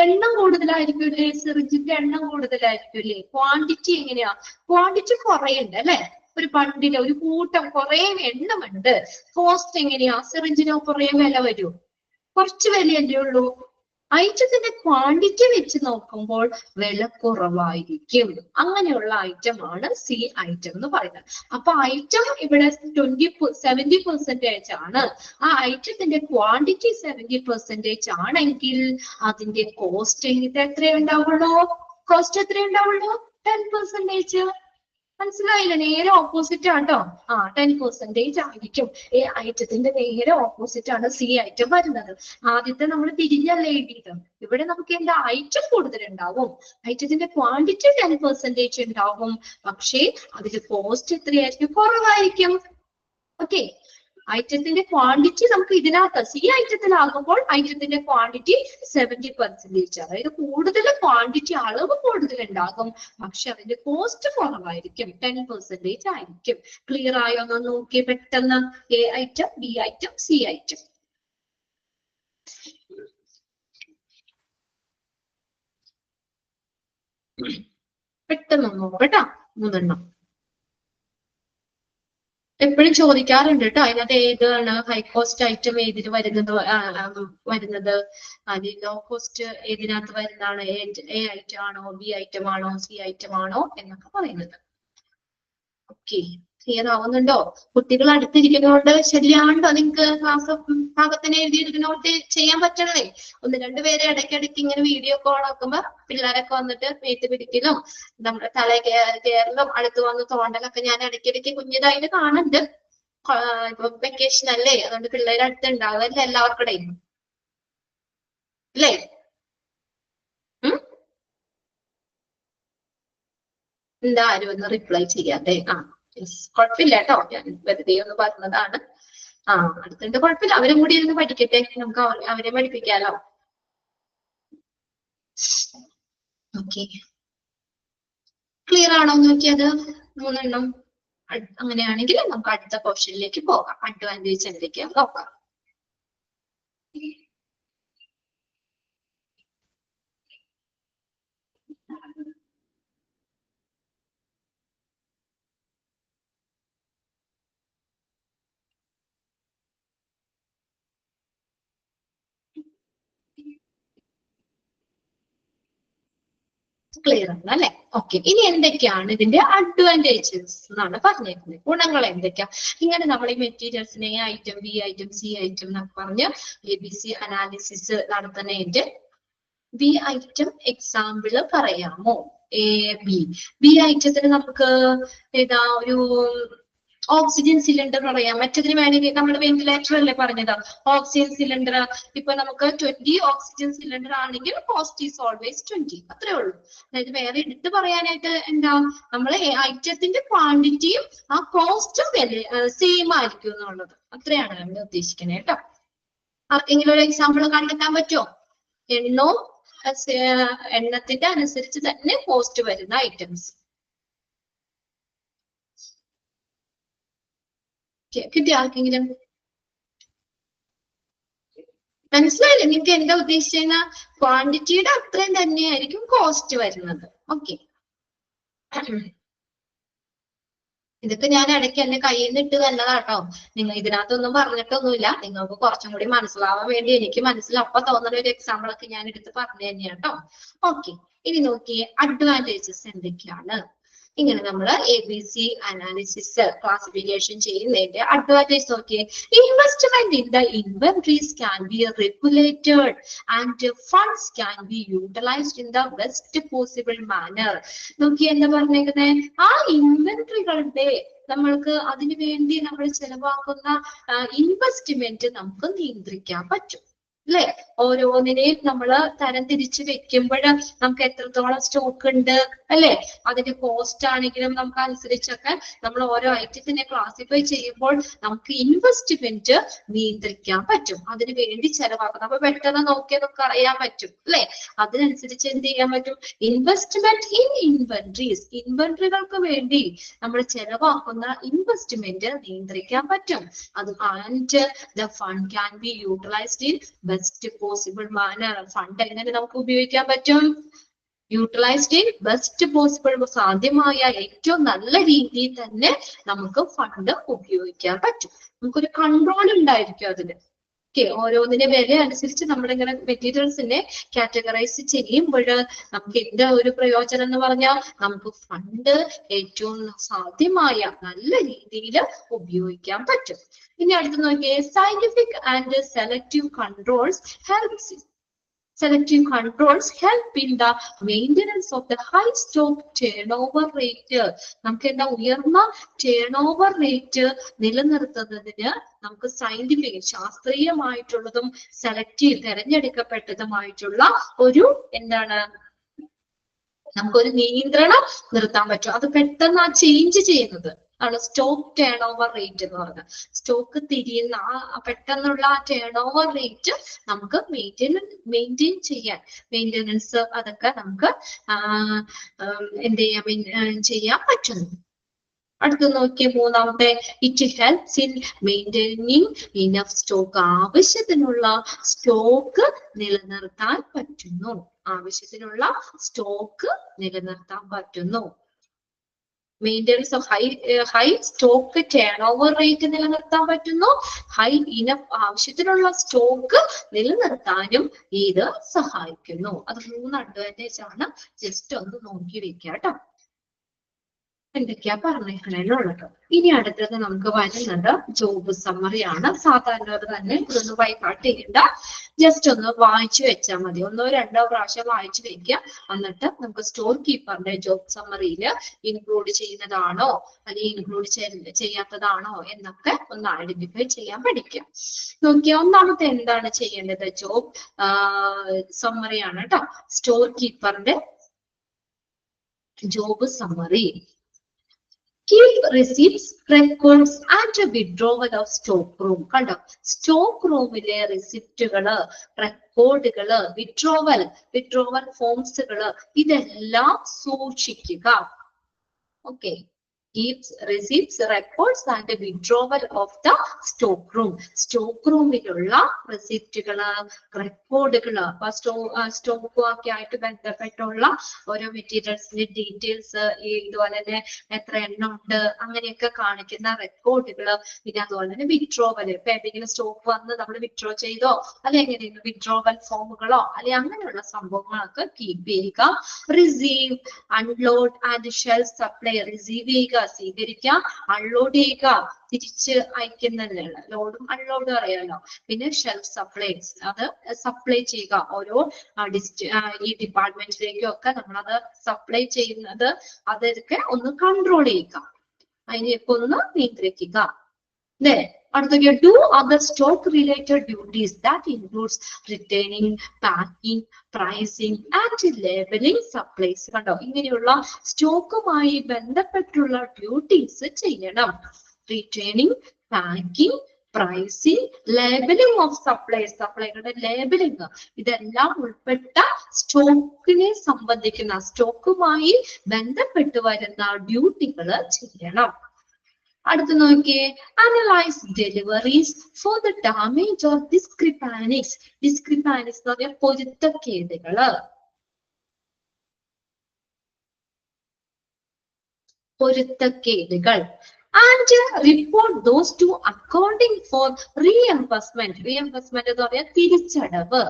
എണ്ണം കൂടുതലായിരിക്കില്ലേ? സിറിഞ്ചിന്റെ എണ്ണം കൂടുതലായിരിക്കില്ലേ? Quantity എങ്ങനെയാ? ക്വാണ്ടിറ്റി കുറയുണ്ട് അല്ലെ? ഒരു ബണ്ടില് ഒരു കൂട്ടം കുറെ എണ്ണമുണ്ട്. കോസ്റ്റ് എങ്ങനെയാ? സിറിഞ്ചിന് കുറെ വില വരൂ? കുറച്ച് വിലയല്ലേ ഉള്ളൂ. ഐറ്റത്തിന്റെ ക്വാണ്ടിറ്റി വെച്ച് നോക്കുമ്പോൾ വില കുറവായിരിക്കും. അങ്ങനെയുള്ള ഐറ്റം ആണ് സി ഐറ്റം എന്ന് പറയുന്നത്. അപ്പൊ ഐറ്റം ഇവിടെ 70% ആണ്. ആ ഐറ്റത്തിന്റെ ക്വാണ്ടിറ്റി 70% ആണെങ്കിൽ അതിന്റെ കോസ്റ്റ് എത്രയുണ്ടാവുള്ളൂ? കോസ്റ്റ് എത്രയുണ്ടാവുള്ളൂ? 10%. മനസ്സിലായില്ല? നേരെ ഓപ്പോസിറ്റ് ആട്ടോ. 10% ആയിരിക്കും. ഈ ഐറ്റത്തിന്റെ നേരെ ഓപ്പോസിറ്റ് ആണ് സി ഐറ്റം വരുന്നത്. ആദ്യത്തെ നമ്മൾ തിരിഞ്ഞല്ല എഴുതിയത്. ഇവിടെ നമുക്ക് എന്താ? ഐറ്റം കൂടുതലുണ്ടാവും. ഐറ്റത്തിന്റെ ക്വാണ്ടിറ്റി 10% ഉണ്ടാവും. പക്ഷേ അതിന്റെ കോസ്റ്റ് എത്രയായിരിക്കും? കുറവായിരിക്കും. ഓക്കെ. ഐറ്റത്തിന്റെ ക്വാണ്ടിറ്റി നമുക്ക് ഇതിനകത്ത് സി ഐറ്റത്തിലാകുമ്പോൾ ഐറ്റത്തിന്റെ ക്വാണ്ടിറ്റി 70%. അതായത് കൂടുതൽ ക്വാണ്ടിറ്റി, അളവ് കൂടുതൽ ഉണ്ടാകും. പക്ഷെ അതിന്റെ കോസ്റ്റ് കുറവായിരിക്കും. 10% ആയിരിക്കും. ക്ലിയർ ആയോ എന്ന് നോക്കി പെട്ടെന്ന്. A item, B item, C item. പെട്ടെന്ന് നോക്കട്ടാ. 3 എപ്പോഴും ചോദിക്കാറുണ്ട് കേട്ടോ. അതിനകത്ത് ഏതാണ് ഹൈ കോസ്റ്റ് ഐറ്റം ഏതിന് വരുന്നത്? അത് ലോ കോസ്റ്റ് ഏതിനകത്ത് വരുന്നതാണ്? എ ഐറ്റം ആണോ, ബി ഐറ്റം ആണോ, സി ഐറ്റം ആണോ എന്നൊക്കെ പറയുന്നത്. ഓക്കെ. ക്ലിയർ ആവുന്നുണ്ടോ? കുട്ടികൾ അടുത്തിരിക്കുന്നതുകൊണ്ട് ശരിയാണ്ടോ? നിങ്ങൾക്ക് ക്ലാസ് ഭാഗത്തിന് എഴുതിയിരിക്കുന്നോട്ട് ചെയ്യാൻ പറ്റണേ. 1-2 പേരെ ഇടയ്ക്കിടയ്ക്ക് ഇങ്ങനെ വീഡിയോ കോൾ ആക്കുമ്പോ പിള്ളേരൊക്കെ വന്നിട്ട് മേത്ത് പിടിക്കലും നമ്മുടെ തല കയറലും അടുത്ത് വന്ന് തോണ്ടലൊക്കെ ഞാൻ ഇടയ്ക്കിടയ്ക്ക് കുഞ്ഞിതായിട്ട് കാണുന്നുണ്ട്. ഇപ്പൊ വെക്കേഷൻ അല്ലേ, അതുകൊണ്ട് പിള്ളേർ അടുത്തുണ്ടാവല്ലേ എല്ലാവർക്കിടയും അല്ലേ? എന്താ ആരും ഒന്ന് റിപ്ലൈ ചെയ്യാതെ? കുഴപ്പമില്ല കേട്ടോ, ഞാൻ വെറുതെ ഒന്ന് പറഞ്ഞതാണ്. അടുത്തുണ്ട്, കുഴപ്പമില്ല. അവരും കൂടി ഇരുന്ന് പഠിക്കട്ടെ, നമുക്ക് അവരെ പഠിപ്പിക്കാലോ. ഓക്കെ, ക്ലിയർ ആണോ നോക്കിയത്? 3 എണ്ണം. അങ്ങനെയാണെങ്കിൽ നമുക്ക് അടുത്ത ക്വസ്റ്റ്യനിലേക്ക് പോകാം. അഡ്വാൻറ്റേജ് എന്തൊക്കെയാ നോക്കാം. ക്ലിയർ ആണ് അല്ലെ? ഓക്കെ. ഇനി എന്തൊക്കെയാണ് ഇതിന്റെ അഡ്വാൻറ്റേജസ് എന്നാണ് പറഞ്ഞേക്കുന്നത്. ഗുണങ്ങൾ എന്തൊക്കെയാ? ഇങ്ങനെ നമ്മൾ ഈ മെറ്റീരിയൽസിനെ item, B item, C item എന്നൊക്കെ പറഞ്ഞ് ABC അനാലിസിസ് നടത്തുന്നതിന്റെ ബി ഐറ്റം എക്സാമ്പിള് പറയാമോ? ബി ഐറ്റത്തിന് നമുക്ക് ഏതാ ഒരു ഓക്സിജൻ സിലിണ്ടർ പറയാം. മറ്റതിന് വേണമെങ്കിൽ നമ്മൾ വെന്റിലേറ്റർ അല്ലേ പറഞ്ഞത്, ഓക്സിജൻ സിലിണ്ടർ. ഇപ്പൊ നമുക്ക് 20 ഓക്സിജൻ സിലിണ്ടർ ആണെങ്കിൽ കോസ്റ്റ് ഈസ് ഓൾവേസ് 20. അത്രേ ഉള്ളൂ. അതായത് വേറെ എടുത്ത് പറയാനായിട്ട് എന്താ, നമ്മള് ഐറ്റത്തിന്റെ ക്വാണ്ടിറ്റിയും ആ കോസ്റ്റും സെയിം ആയിരിക്കും എന്നുള്ളത്. അത്രയാണ് നമ്മൾ ഉദ്ദേശിക്കുന്നത് കേട്ടോ. ആർക്കെങ്കിലും ഒരു എക്സാമ്പിൾ കണ്ടെത്താൻ പറ്റുമോ? എണ്ണത്തിന്റെ അനുസരിച്ച് തന്നെ കോസ്റ്റ് വരുന്ന ഐറ്റംസ് കിട്ടിയ ആർക്കെങ്കിലും? മനസ്സിലായില്ലേ നിങ്ങൾക്ക് എന്താ ഉദ്ദേശിക്കുന്ന? ക്വാണ്ടിറ്റിയുടെ അത്രയും തന്നെയായിരിക്കും കോസ്റ്റ് വരുന്നത്. ഓക്കെ, ഇതൊക്കെ ഞാൻ ഇടയ്ക്ക് എന്റെ കയ്യിൽ നിന്ന് ഇട്ട് തന്നതാട്ടോ. നിങ്ങൾ ഇതിനകത്തൊന്നും പറഞ്ഞിട്ടൊന്നുമില്ല. നിങ്ങൾക്ക് കുറച്ചും കൂടി മനസ്സിലാവാൻ വേണ്ടി എനിക്ക് അപ്പൊ തോന്നുന്ന ഒരു എക്സാമ്പിൾ ഒക്കെ ഞാൻ എടുത്ത് പറഞ്ഞു തന്നെയാണ് കേട്ടോ. ഓക്കെ, ഇനി നോക്കിയേ അഡ്വാൻറ്റേജസ് എന്തൊക്കെയാണ്. ഇങ്ങനെ നമ്മൾ ABC അനാലിസിസ് ക്ലാസിഫിക്കേഷൻ ചെയ്യുന്നതിന്റെ അഡ്വാൻറ്റേജ് നോക്കിയേ. Investment in the inventories can be regulated and funds can be utilised in the best possible manner. നോക്കി എന്താ പറഞ്ഞേക്കുന്നത്, ആ ഇൻവെന്ററികളുടെ നമ്മൾക്ക് അതിനു വേണ്ടി നമ്മൾ ചെലവാക്കുന്ന ഇൻവെസ്റ്റ്മെന്റ് നമുക്ക് നിയന്ത്രിക്കാൻ പറ്റും അല്ലെ. ഓരോന്നിനെയും നമ്മൾ തരം തിരിച്ച് വെക്കുമ്പോൾ നമുക്ക് എത്രത്തോളം സ്റ്റോക്ക് ഉണ്ട് അല്ലെ, അതിന്റെ കോസ്റ്റ് ആണെങ്കിലും നമുക്ക് അനുസരിച്ചൊക്കെ നമ്മൾ ഓരോ ഐറ്റത്തിനെ ക്ലാസിഫൈ ചെയ്യുമ്പോൾ നമുക്ക് ഇൻവെസ്റ്റ്മെന്റ് നിയന്ത്രിക്കാൻ പറ്റും. അതിനു വേണ്ടി ചെലവാക്കണം. അപ്പൊ പെട്ടെന്ന് നോക്കിയാൽ നമുക്ക് അറിയാൻ പറ്റും അല്ലെ. അതിനനുസരിച്ച് എന്ത് ചെയ്യാൻ പറ്റും? ഇൻവെസ്റ്റ്മെന്റ് ഇൻ ഇൻവെന്ററീസ്, ഇൻവെന്ററികൾക്ക് വേണ്ടി നമ്മൾ ചെലവാക്കുന്ന ഇൻവെസ്റ്റ്മെന്റ് നിയന്ത്രിക്കാൻ പറ്റും. അത് and the fund can be utilised in best possible manner. Fund എങ്ങനെ നമുക്ക് ഉപയോഗിക്കാൻ പറ്റും? യൂട്ടിലൈസ്ഡ് ഇൻ ബെസ്റ്റ് പോസിബിൾ, സാധ്യമായ ഏറ്റവും നല്ല രീതിയിൽ തന്നെ നമുക്ക് ഫണ്ട് ഉപയോഗിക്കാൻ പറ്റും. നമുക്കൊരു കൺട്രോൾ ഉണ്ടായിരിക്കും അതിന്. ഓക്കെ, ഓരോന്നിന്റെ വില അനുസരിച്ച് നമ്മളിങ്ങനെ മെറ്റീരിയൽസിനെ കാറ്റഗറൈസ് ചെയ്യുമ്പോൾ നമുക്ക് എന്താ ഒരു പ്രയോജനം എന്ന് പറഞ്ഞാൽ നമുക്ക് ഫണ്ട് ഏറ്റവും സാധ്യമായ നല്ല രീതിയിൽ ഉപയോഗിക്കാൻ പറ്റും. ഇനി അടുത്ത് നോക്കിയേ, scientific and selective controls helps in the maintenance of the high stock turnover rate. നമുക്ക് എന്താ ഉയർന്ന ടേൺ ഓവർ റേറ്റ് നിലനിർത്തുന്നതിന് നമുക്ക് സയന്റിഫിക് ശാസ്ത്രീയമായിട്ടുള്ളതും സെലക്റ്റീവ് തെരഞ്ഞെടുക്കപ്പെട്ടതുമായിട്ടുള്ള ഒരു എന്താണ് നമുക്കൊരു നിയന്ത്രണം നിർത്താൻ പറ്റും. അത് പെട്ടെന്ന് ആ ചേഞ്ച് ചെയ്യുന്നത് ആണ് സ്റ്റോക്ക് ടേൺ ഓവർ റേറ്റ് എന്ന് പറഞ്ഞത്. സ്റ്റോക്ക് തിരിയുന്ന ആ പെട്ടെന്നുള്ള ആ ടേൺ ഓവർ റേറ്റ് നമുക്ക് മെയിൻറ്റെയിൻ ചെയ്യാൻ, മെയിൻ്റെനൻസ് അതൊക്കെ നമുക്ക് എന്ത് ചെയ്യാൻ പറ്റുന്നു. അടുത്ത് നോക്കിയ മൂന്നാമത്തെ, it helps in maintaining enough stock. ആവശ്യത്തിനുള്ള സ്റ്റോക്ക് നിലനിർത്താൻ പറ്റുന്നു. ആവശ്യത്തിനുള്ള സ്റ്റോക്ക് നിലനിർത്താൻ പറ്റുന്നു. Maintenance of high stock turn over rate നിലനിർത്താൻ പറ്റുന്നു. ഹൈ ഇനഫ് ആവശ്യത്തിനുള്ള സ്റ്റോക്ക് നിലനിർത്താനും ഇത് സഹായിക്കുന്നു. അത് 3 അഡ്വാൻറ്റേജ് ആണ്. ജസ്റ്റ് ഒന്ന് നോക്കി വെക്കുക കേട്ടോ. എന്തൊക്കെയാ പറഞ്ഞേക്കണേലുള്ളത്. ഇനി അടുത്തത് നമുക്ക് വരുന്നത് ജോബ് സമ്മറി ആണ്. സാധാരണ തന്നെ ഇതൊന്ന് ബൈഹാർട്ട് ചെയ്യണ്ട, ജസ്റ്റ് ഒന്ന് വായിച്ചു വെച്ചാൽ മതി. 1 2 പ്രാവശ്യം വായിച്ചു വെക്കുക. എന്നിട്ട് നമുക്ക് സ്റ്റോർ കീപ്പറിന്റെ ജോബ് സമ്മറിയിൽ ഇൻക്ലൂഡ് ചെയ്യുന്നതാണോ അല്ലെങ്കിൽ ഇൻക്ലൂഡ് ചെയ്യാത്തതാണോ എന്നൊക്കെ ഒന്ന് ഐഡന്റിഫൈ ചെയ്യാൻ പഠിക്കാം. നോക്കിയാൽ ഒന്നാമത്തെ എന്താണ് ചെയ്യേണ്ടത്? ജോബ് സമ്മറി ആണ് കേട്ടോ. സ്റ്റോർ കീപ്പറിന്റെ job summary. Keep receipts, records and withdrawal of stock room. കണ്ടോ, സ്റ്റോക്ക് റൂമിലെ റെസിപ്റ്റുകള്, റെക്കോർഡുകള്, വിഡ്രോവൽ ഫോംസുകള് ഇതെല്ലാം സൂക്ഷിക്കുക. Okay, keeps receipts, records and withdrawal of the stock room. Stock റൂമിലുള്ള റെസിപ്റ്റുകള്, റെക്കോർഡുകള്, സ്റ്റോക്ക് ഒക്കെ ആയിട്ട് ബന്ധപ്പെട്ടുള്ള ഓരോ മെറ്റീരിയൽസിന്റെ ഡീറ്റെയിൽസ്, ഇതുപോലെ തന്നെ എത്ര എണ്ണം ഉണ്ട് അങ്ങനെയൊക്കെ കാണിക്കുന്ന റെക്കോർഡുകള്, പിന്നെ അതുപോലെ തന്നെ വിഡ്രോവൽ. ഇപ്പൊ എന്തെങ്കിലും സ്റ്റോക്ക് വന്ന് നമ്മൾ വിഡ്രോ ചെയ്തോ അല്ലെങ്കിൽ വിഡ്രോവൽ ഫോമുകളോ അല്ലെങ്കിൽ അങ്ങനെയുള്ള സംഭവങ്ങളൊക്കെ കീപ്പ് ചെയ്യുക. Receive, unload and shelf supply. Receive ചെയ്യുക, സ്വീകരിക്കുക, അൺലോഡ് ചെയ്യുക, തിരിച്ച് അയക്കുന്നതിനുള്ള ലോഡും അൺലോഡും അറിയാലോ. പിന്നെ ഷെൽഫ് സപ്ലൈസ്, അത് സപ്ലൈ ചെയ്യുക. ഓരോ ഈ ഡിപ്പാർട്ട്മെന്റിലേക്കും ഒക്കെ നമ്മളത് സപ്ലൈ ചെയ്യുന്നത് അതൊക്കെ ഒന്ന് കൺട്രോൾ ചെയ്യുക. അതിനെയൊക്കെ ഒന്ന് നിയന്ത്രിക്കുക. അല്ലേ? അടുത്തൊക്കെ do other stock related duties that includes retaining, packing, pricing and labeling supplies. കണ്ടോ, ഇങ്ങനെയുള്ള സ്റ്റോക്കുമായി ബന്ധപ്പെട്ടുള്ള ഡ്യൂട്ടീസ് ചെയ്യണം. Returning, packing, pricing, labeling of supplies, സപ്ലൈകളുടെ ലേബലിംഗ്, ഇതെല്ലാം ഉൾപ്പെട്ട സ്റ്റോക്കിനെ സംബന്ധിക്കുന്ന, സ്റ്റോക്കുമായി ബന്ധപ്പെട്ട് വരുന്ന ഡ്യൂട്ടികൾ ചെയ്യണം. അടുത്ത് നോക്കിയേ, analyse deliveries for the damage or discrepancies. Discrepancies എന്ന് പറഞ്ഞാൽ പൊരുത്തക്കേടുകള്. പൊരുത്തക്കേടുകൾ. And report those to accounting for reimbursement. Reimbursement എന്ന് പറഞ്ഞാൽ തിരിച്ചടവ്.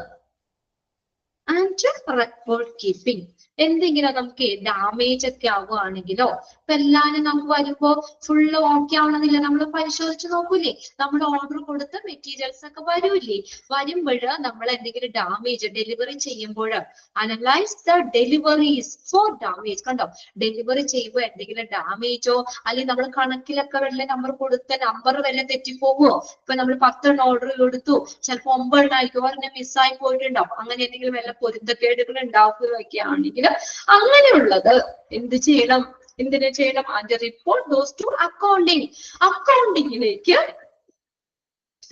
And record keeping. എന്തെങ്കിലും നമുക്ക് ഡാമേജ് ഒക്കെ ആവുകയാണെങ്കിലോ, ഇപ്പൊ എല്ലാരും നമുക്ക് വരുമ്പോ ഫുള്ള് ഓക്കെ ആവണമെന്നില്ല, നമ്മൾ പരിശോധിച്ച് നോക്കൂലേ, നമ്മൾ ഓർഡർ കൊടുത്ത മെറ്റീരിയൽസ് ഒക്കെ വരൂലേ, വരുമ്പോൾ നമ്മൾ എന്തെങ്കിലും ഡാമേജ് ഡെലിവറി ചെയ്യുമ്പോൾ analyse the deliveries for damage. കണ്ടോ, ഡെലിവറി ചെയ്യുമ്പോൾ എന്തെങ്കിലും ഡാമേജോ അല്ലെങ്കിൽ നമ്മൾ കണക്കിലൊക്കെ വല്ല നമ്പർ കൊടുത്ത നമ്പർ വല്ല തെറ്റിപ്പോകുമോ? ഇപ്പൊ നമ്മൾ 10 ഓർഡർ കൊടുത്തു, ചിലപ്പോ 9 ആയിരിക്കും, ഒരെണ്ണം മിസ്സായി പോയിട്ടുണ്ടാവും. അങ്ങനെ എന്തെങ്കിലും വല്ല പൊരുത്തക്കേടുകൾ ഉണ്ടാക്കുകയൊക്കെ ആണെങ്കിൽ അങ്ങനെയുള്ളത് എന്ത് ചെയ്യണം? എന്തിനു ചെയ്യണം? And report those to accounting. അക്കൗണ്ടിങ്ങിലേക്ക്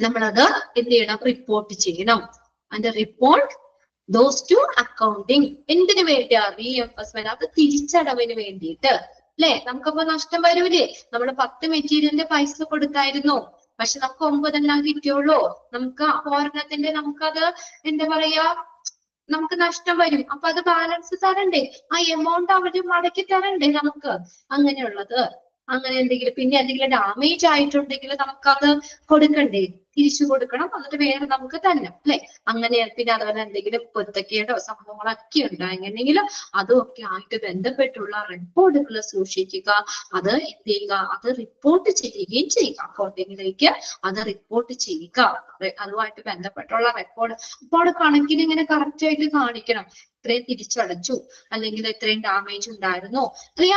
നമ്മളത് എന്ത് ചെയ്യണം? റിപ്പോർട്ട് ചെയ്യണം. And report those to accounting. എന്തിനു വേണ്ടിയാ? റീഎംബേഴ്സ്മെന്റ്, അത് തിരിച്ചടവിന് വേണ്ടിയിട്ട്. അല്ലെ? നമുക്കപ്പോ നഷ്ടം വരൂലേ? നമ്മൾ 10 മെറ്റീരിയലിന്റെ പൈസ കൊടുത്തായിരുന്നു, പക്ഷെ നമുക്ക് 9 കിട്ടിയുള്ളൂ. നമുക്ക് ഒരെണ്ണത്തിന്റെ നമുക്കത് എന്താ പറയാ, നമുക്ക് നഷ്ടം വരും. അപ്പൊ അത് ബാലൻസ് തരണ്ടേ? ആ എമൗണ്ട് അവര് മടക്കി തരണ്ടേ നമുക്ക്? അങ്ങനെയുള്ളത്. അങ്ങനെ എന്തെങ്കിലും പിന്നെ എന്തെങ്കിലും ഡാമേജ് ആയിട്ടുണ്ടെങ്കിൽ നമുക്കത് കൊടുക്കണ്ടേ? തിരിച്ചു കൊടുക്കണം. എന്നിട്ട് വേറെ നമുക്ക് തന്നെ, അല്ലെ? അങ്ങനെ പിന്നെ അതുപോലെ എന്തെങ്കിലും പൊരുത്തക്കേടോ സംഭവങ്ങളൊക്കെ ഉണ്ടായെന്നുണ്ടെങ്കിലും അതൊക്കെ ആയിട്ട് ബന്ധപ്പെട്ടുള്ള റെക്കോർഡുകൾ സൂക്ഷിക്കുക. അത് എന്ത് ചെയ്യുക? അത് റിപ്പോർട്ട് ചെയ്യുകയും ചെയ്യുക. അക്കൗണ്ടിങ്ങിലേക്ക് അത് റിപ്പോർട്ട് ചെയ്യുക. അതുമായിട്ട് ബന്ധപ്പെട്ടുള്ള റെക്കോർഡ് അപ്പോൾ കണക്കിന് ഇങ്ങനെ കറക്റ്റ് ആയിട്ട് കാണിക്കണം. ഇത്രയും തിരിച്ചടച്ചു, അല്ലെങ്കിൽ ഇത്രയും ഡാമേജ് ഉണ്ടായിരുന്നു,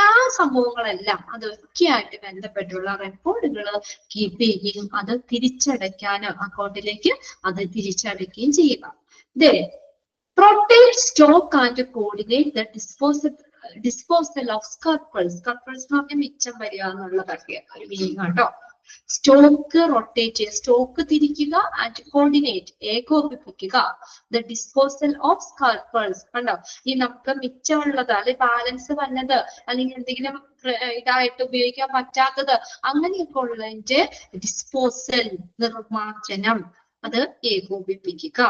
ആ സംഭവങ്ങളെല്ലാം അതൊക്കെ ആയിട്ട് ബന്ധപ്പെട്ടുള്ള റെക്കോർഡുകൾ കീപ്പ് ചെയ്യുകയും അത് തിരിച്ചടയ്ക്കാനും അക്കൗണ്ടിലേക്ക് അത് തിരിച്ചടയ്ക്കുകയും ചെയ്യുക. Protect stock and coordinate the disposal of surplus. Surplus എന്ന് പറഞ്ഞാൽ മിച്ചം വരിക എന്നുള്ളതൊക്കെ ഒരു മീനിങ് കേട്ടോ. സ്റ്റോക്ക് റൊട്ടേറ്റ്, സ്റ്റോക്ക് തിരിക്കുക, ആൻഡ് കോർഡിനേറ്റ്, ഏകോപിപ്പിക്കുക. The disposal of surplus. കണ്ടോ, ഈ നമുക്ക് മിച്ചമുള്ളത് അല്ലെങ്കിൽ ബാലൻസ് വന്നത് അല്ലെങ്കിൽ എന്തെങ്കിലും ഇതായിട്ട് ഉപയോഗിക്കാൻ പറ്റാത്തത് അങ്ങനെയൊക്കെ ഉള്ളതിന്റെ ഡിസ്പോസൽ, നിർമ്മാർജ്ജനം, അത് ഏകോപിപ്പിക്കുക.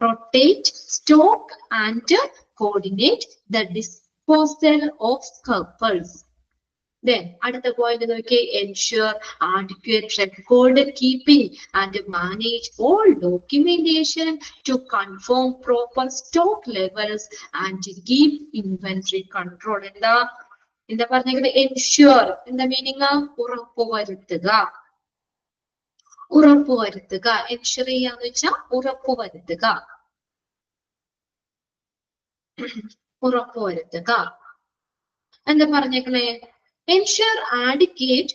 Rotate stock and coordinate the disposal of surplus. Then അടുത്ത പോയിന്റ് നോക്കിയേ, ensure adequate record keeping and manage all documentation to confirm proper stock levels and keep inventory control. എന്താ പറഞ്ഞേക്കുന്നത്? ensure. എന്താ മീനിങ്? ഉറപ്പുവരുത്തുക. ഉറപ്പുവരുത്തുക. ensure ചെയ്യാന്ന് വെച്ചാൽ ഉറപ്പുവരുത്തുക. ഉറപ്പുവരുത്തുക. എന്താ പറഞ്ഞേക്കണേ? ensure adequate,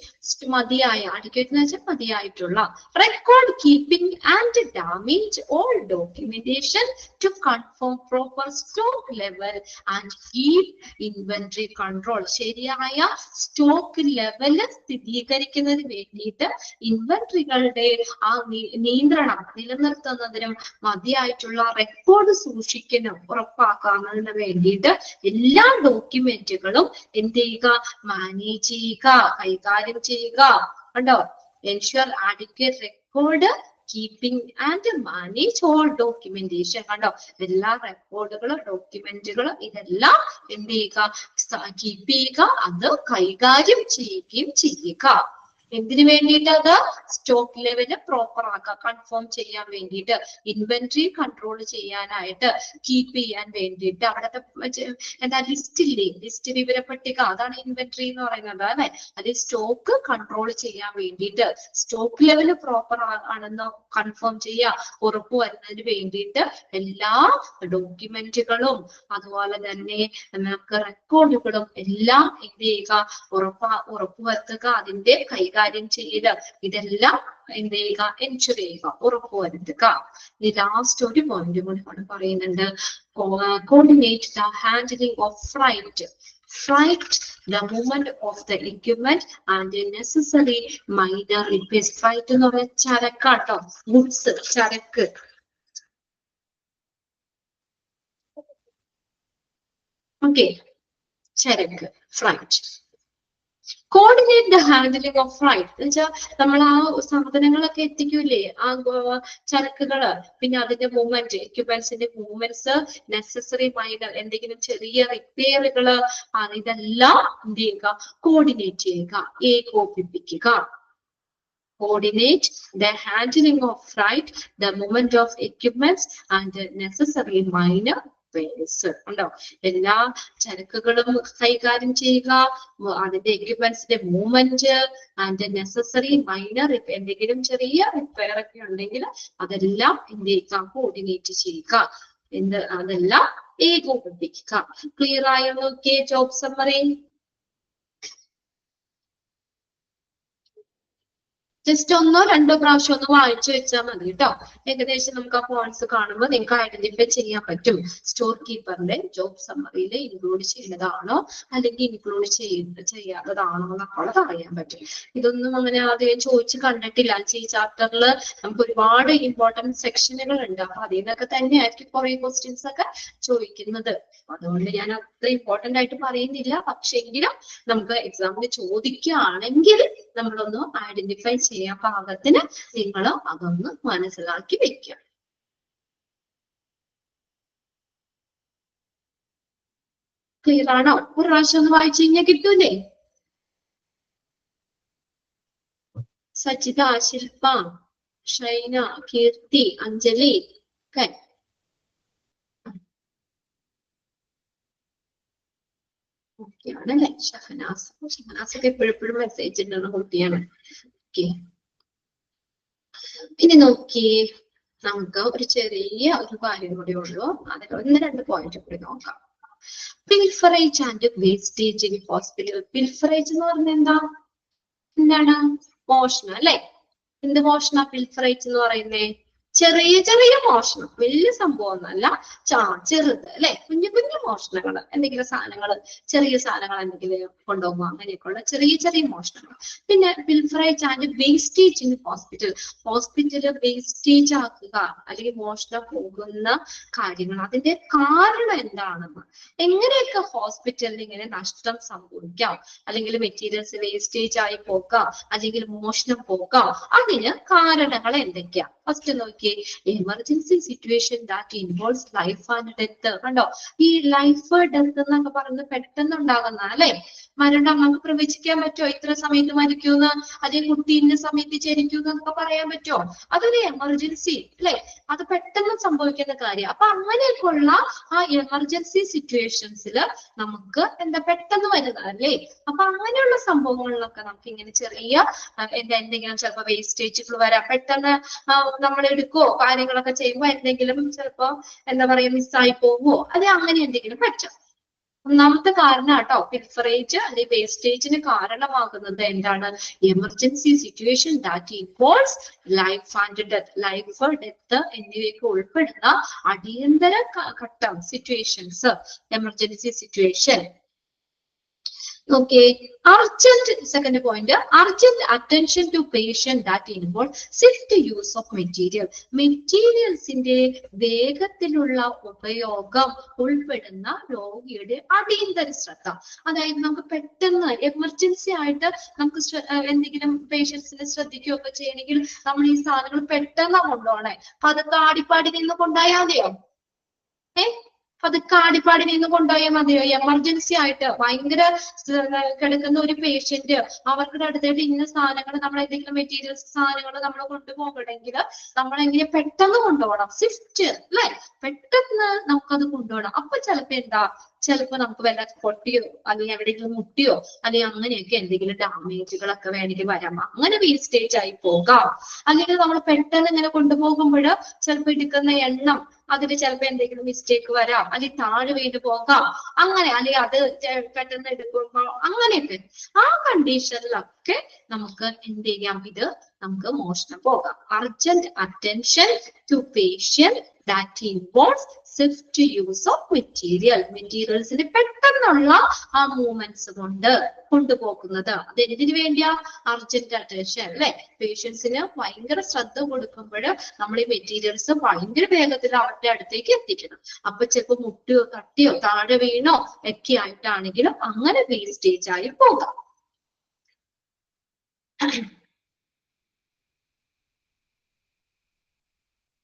മതിയായ, adequate എന്ന് വെച്ചാൽ മതിയായിട്ടുള്ള, record keeping and damage all documentation to confirm proper stock level and keep inventory control. ശരിയായ സ്റ്റോക്ക് ലെവല് സ്ഥിരീകരിക്കുന്നതിന് വേണ്ടിയിട്ട് ഇൻവെന്ററികളുടെ ആ നിയന്ത്രണം നിലനിർത്തുന്നതിനും മതിയായിട്ടുള്ള റെക്കോർഡ് സൂക്ഷിക്കാനും ഉറപ്പാക്കുന്നതിന് വേണ്ടിയിട്ട് എല്ലാ ഡോക്യുമെന്റുകളും എന്ത് ചെയ്യുക? മാനേജ് ചെയ്യുക, കൈകാര്യം ചെയ്യുക. കണ്ടോ, ensure adequate record keeping and manage all documentation. കണ്ടോ, എല്ലാ റെക്കോർഡുകളും ഡോക്യുമെന്റുകളും ഇതെല്ലാം എന്ത് ചെയ്യുക? കീപ്പ് ചെയ്യുക, അത് കൈകാര്യം ചെയ്യുകയും ചെയ്യുക. എന്തിനു വേണ്ടിയിട്ട്? അത് സ്റ്റോക്ക് ലെവല് പ്രോപ്പർ ആക്കുക, കൺഫേം ചെയ്യാൻ വേണ്ടിയിട്ട്, ഇൻവെന്ററി കൺട്രോൾ ചെയ്യാനായിട്ട്, കീപ്പ് ചെയ്യാൻ വേണ്ടിയിട്ട്, അവിടുത്തെ എന്താ ലിസ്റ്റ് ഇല്ലേ, ലിസ്റ്റ് വിവരപ്പട്ടിക, അതാണ് ഇൻവെന്ററി എന്ന് പറയുന്നത് അല്ലെ. അത് സ്റ്റോക്ക് കൺട്രോൾ ചെയ്യാൻ വേണ്ടിയിട്ട്, സ്റ്റോക്ക് ലെവല് പ്രോപ്പർ ആണെന്ന് കൺഫേം ചെയ്യുക, ഉറപ്പുവരുന്നതിന് വേണ്ടിയിട്ട് എല്ലാ ഡോക്യുമെന്റുകളും അതുപോലെ തന്നെ നമുക്ക് റെക്കോർഡുകളും എല്ലാം എന്ത് ചെയ്യുക, ഉറപ്പുവരുത്തുക, അതിന്റെ കൈകാര്യം ചെയ്ത് ഇതെല്ലാം എന്ത് ചെയ്യുക, എൻഷുർ ചെയ്യുക, ഉറപ്പുവരുത്തുക. ഈ ലാസ്റ്റ് ഒരു പോയിന്റ് കൂടി പറയുന്നുണ്ട്, coordinate the handling of freight. Freight, the movement of the equipment and the necessary minor repairs. Freight എന്ന് പറഞ്ഞാൽ ചരക്കാട്ടോ, ഗുഡ്സ്, ചരക്ക്. ഓക്കെ, ചരക്ക്, freight. Coordinate the handling of freight എന്ന് വെച്ചാൽ നമ്മൾ ആ സാധനങ്ങളൊക്കെ എത്തിക്കൂലേ, ആ ചരക്കുകള്, പിന്നെ അതിന്റെ മൂവ്മെന്റ്, എക്യുപ്മെന്റ്സിന്റെ മൂവ്മെന്റ്സ്, നെസസറി മൈനർ എന്തെങ്കിലും ചെറിയ റിപ്പയറുകള്, ഇതെല്ലാം എന്ത് ചെയ്യുക, കോർഡിനേറ്റ് ചെയ്യുക, ഏകോപിപ്പിക്കുക. Coordinate the handling of freight, the movement of equipments and the necessary minor ഉണ്ടോ, എല്ലാ ചരക്കുകളും കൈകാര്യം ചെയ്യുക, അതിന്റെ എക്യുപ്മെന്റ്സിന്റെ മൂവ്മെന്റ് ആൻഡ് നെസസറി മൈനർ, എന്തെങ്കിലും ചെറിയ റിപ്പയർ ഒക്കെ ഉണ്ടെങ്കിൽ അതെല്ലാം എന്ത് ചെയ്യുക, കോർഡിനേറ്റ് ചെയ്യുക, അതെല്ലാം ഏകോപിപ്പിക്കുക. ക്ലിയർ ആയോ നോക്കിയേ ജോബ് സമ്മറി? ജസ്റ്റ് ഒന്നോ രണ്ടോ പ്രാവശ്യം ഒന്ന് വായിച്ചു വെച്ചാൽ മതി കേട്ടോ. ഏകദേശം നമുക്ക് ആ പോയിന്റ്സ് കാണുമ്പോൾ നിങ്ങൾക്ക് ഐഡന്റിഫൈ ചെയ്യാൻ പറ്റും, സ്റ്റോർ കീപ്പറിന്റെ ജോബ് സമ്മറിയിൽ ഇൻക്ലൂഡ് ചെയ്യുന്നതാണോ അല്ലെങ്കിൽ ഇൻക്ലൂഡ് ചെയ്യാത്തതാണോ എന്നൊക്കെ അറിയാൻ പറ്റും. ഇതൊന്നും അങ്ങനെ ആദ്യം ചോദിച്ച് കണ്ടിട്ടില്ല. ഈ ചാപ്റ്ററിൽ നമുക്ക് ഒരുപാട് ഇമ്പോർട്ടന്റ് സെക്ഷനുകൾ ഉണ്ട്, അപ്പൊ അതിൽ നിന്നൊക്കെ തന്നെയായിരിക്കും കുറെ ക്വസ്റ്റ്യൻസ് ഒക്കെ ചോദിക്കുന്നത്. അതുകൊണ്ട് ഞാൻ അത്ര ഇമ്പോർട്ടന്റ് ആയിട്ട് പറയുന്നില്ല, പക്ഷെങ്കിലും നമുക്ക് എക്സാമിന് ചോദിക്കുകയാണെങ്കിൽ നമ്മളൊന്ന് ഐഡന്റിഫൈ ചെയ്യാൻ പാകത്തിന് നിങ്ങൾ അതൊന്ന് മനസ്സിലാക്കി വെക്കുക. ക്ലിയർ ആണോ? ഒരു പ്രാവശ്യം ഒന്ന് വായിച്ചു കഴിഞ്ഞാൽ കിട്ടൂലേ? സജിത, ശില്പ, ഷൈന, കീർത്തി, അഞ്ജലി ഒക്കെ ഓക്കെയാണല്ലേ? ഷഹനാസ് ഒക്കെ എപ്പോഴെപ്പോഴും മെസ്സേജ് ഉണ്ടെന്ന കുട്ടിയാണ്. ഓക്കെ, ഇനി നോക്കി നമുക്ക് ഒരു ചെറിയ ഒരു കാര്യം കൂടി ഉള്ളൂ, അതിൽ ഒന്ന് രണ്ട് പോയിന്റ് കൂടി നോക്കാം. പിൽഫറേജ് ആൻഡ് വേസ്റ്റേജ് ഇൻ ഹോസ്പിറ്റൽ. പിൽഫറേജ് എന്ന് പറഞ്ഞാൽ എന്താണ്? മോഷണം അല്ലെ? എന്ത് മോഷണ പിൽഫറേജ് എന്ന് പറയുന്നേ? ചെറിയ ചെറിയ മോഷണം, വലിയ സംഭവം ഒന്നല്ല, ചെറുത് അല്ലെ, കുഞ്ഞു കുഞ്ഞു മോഷണങ്ങൾ, എന്തെങ്കിലും സാധനങ്ങൾ, ചെറിയ സാധനങ്ങൾ എന്തെങ്കിലും കൊണ്ടുപോകുക, അങ്ങനെയൊക്കെയുള്ള ചെറിയ ചെറിയ മോഷണങ്ങൾ. പിന്നെ പിൽഫറേജ് and wastage in hospital. Hospital wastage ആക്കുക അല്ലെങ്കിൽ മോഷണം പോകുന്ന കാര്യങ്ങൾ, അതിന്റെ കാരണം എന്താണെന്ന്, എങ്ങനെയൊക്കെ ഹോസ്പിറ്റലിൽ ഇങ്ങനെ നഷ്ടം സംഭവിക്കാം, അല്ലെങ്കിൽ മെറ്റീരിയൽസ് വേസ്റ്റേജ് ആയി പോക്കാം, അല്ലെങ്കിൽ മോഷണം പോക്കാം, അതിന് കാരണങ്ങൾ എന്തൊക്കെയാ? ഫസ്റ്റ് നോക്കിയേ, emergency situation that involves life and death. കണ്ടോ, ഈ ലൈഫ് ഡെത്ത് എന്നൊക്കെ പറയുന്നത് പെട്ടെന്ന് ഉണ്ടാകുന്ന അല്ലെ, മരണം നമുക്ക് പ്രവചിക്കാൻ പറ്റുമോ? ഇത്ര സമയത്ത് മരിക്കൂന്ന്, അല്ലെങ്കിൽ കുട്ടി ഇന്ന സമയത്ത് ജനിക്കൂന്ന് എന്നൊക്കെ പറയാൻ പറ്റുമോ? അതൊരു എമർജൻസി അല്ലെ, അത് പെട്ടെന്ന് സംഭവിക്കുന്ന കാര്യം. അപ്പൊ അങ്ങനെയൊക്കെയുള്ള ആ എമർജൻസി സിറ്റുവേഷൻസിൽ നമുക്ക് എന്താ പെട്ടെന്ന് വരുന്നതല്ലേ. അപ്പൊ അങ്ങനെയുള്ള സംഭവങ്ങളിലൊക്കെ നമുക്ക് ഇങ്ങനെ ചെറിയ എന്തെങ്കിലും ചിലപ്പോ വേസ്റ്റേജുകൾ വരാം, പെട്ടെന്ന് നമ്മൾ എടുക്കുവോ കാര്യങ്ങളൊക്കെ ചെയ്യുമ്പോ എന്തെങ്കിലും ചിലപ്പോ എന്താ പറയാ മിസ്സായി പോവോ, അത് അങ്ങനെ എന്തെങ്കിലും പറ്റും. ഒന്നാമത്തെ കാരണം കേട്ടോ, പിൽഫറേജ് അല്ലെങ്കിൽ വേസ്റ്റേജിന് കാരണമാകുന്നത് എന്താണ്? Emergency situation that involves life and death. Life, death എന്നിവയൊക്കെ ഉൾപ്പെടുന്ന അടിയന്തര ഘട്ടം, situations, emergency situation. Okay, urgent, second point, urgent attention to patient that involve swift use of material. Materials ന്റെ വേഗത്തിലുള്ള ഉപയോഗം ഉൾപ്പെടുന്ന രോഗിയുടെ അടിയന്തര ശ്രദ്ധ. അതായത് നമുക്ക് പെട്ടെന്ന് എമർജൻസി ആയിട്ട് നമുക്ക് എന്തെങ്കിലും പേഷ്യൻസിനെ ശ്രദ്ധിക്കുകയൊക്കെ ചെയ്യണമെങ്കിൽ നമ്മൾ ഈ സാധനങ്ങൾ പെട്ടെന്ന് കൊണ്ടുപോകണേ. അപ്പൊ അതൊക്കെ ആടിപ്പാടി നിന്ന് കൊണ്ടായാൽ മതിയോ? അത് കാടിപ്പാടി നിന്ന് കൊണ്ടുപോയാൽ മതിയോ? എമർജൻസി ആയിട്ട് ഭയങ്കര കിടക്കുന്ന ഒരു പേഷ്യന്റ്, അവർക്ക് അടുത്തായിട്ട് ഇന്ന സാധനങ്ങൾ, നമ്മൾ എന്തെങ്കിലും മെറ്റീരിയൽസ് സാധനങ്ങൾ നമ്മൾ കൊണ്ടുപോകണമെങ്കിൽ നമ്മളെങ്ങനെ പെട്ടെന്ന് കൊണ്ടുപോകണം, സ്വിഫ്റ്റ് അല്ലെ, പെട്ടെന്ന് നമുക്കത് കൊണ്ടുപോകണം. അപ്പൊ ചിലപ്പോ എന്താ, ചിലപ്പോ നമുക്ക് വല്ല പൊട്ടിയോ അല്ലെങ്കിൽ എവിടെയെങ്കിലും മുട്ടിയോ അല്ലെങ്കിൽ അങ്ങനെയൊക്കെ എന്തെങ്കിലും ഡാമേജുകളൊക്കെ വേണമെങ്കിൽ വരാം, അങ്ങനെ വേസ്റ്റേജ് ആയി പോകാം. അല്ലെങ്കിൽ നമ്മൾ പെട്ടെന്ന് ഇങ്ങനെ കൊണ്ടുപോകുമ്പോൾ ചിലപ്പോ എടുക്കുന്ന എണ്ണം അതിന് ചിലപ്പോ എന്തെങ്കിലും മിസ്റ്റേക്ക് വരാം, അല്ലെങ്കിൽ താഴെ വീണ് പോകാം, അങ്ങനെ, അല്ലെങ്കിൽ അത് പെട്ടെന്ന് എടുക്കുമ്പോൾ അങ്ങനെയൊക്കെ ആ കണ്ടീഷനിലൊക്കെ നമുക്ക് എന്ത് ചെയ്യാം, ഇത് നമുക്ക് മോഷണം പോകാം. Urgent attention to patient that involves swift use of മെറ്റീരിയൽസിന് പെട്ടെന്നുള്ള ആ മൂവ്മെന്റ്സ് കൊണ്ട് കൊണ്ടുപോകുന്നത്. അത് എന്തിനു വേണ്ടിയാ? അർജന്റ് അറ്റൻഷൻ അല്ലെ, പേഷ്യൻസിന് ഭയങ്കര ശ്രദ്ധ കൊടുക്കുമ്പോൾ നമ്മൾ ഈ മെറ്റീരിയൽസ് ഭയങ്കര വേഗത്തിൽ അവരുടെ അടുത്തേക്ക് എത്തിക്കണം. അപ്പൊ ചിലപ്പോ മുട്ടിയോ തട്ടിയോ താഴെ വീണോ ഒക്കെ ആയിട്ടാണെങ്കിലും അങ്ങനെ വേസ്റ്റേജ് ആയി പോകാം.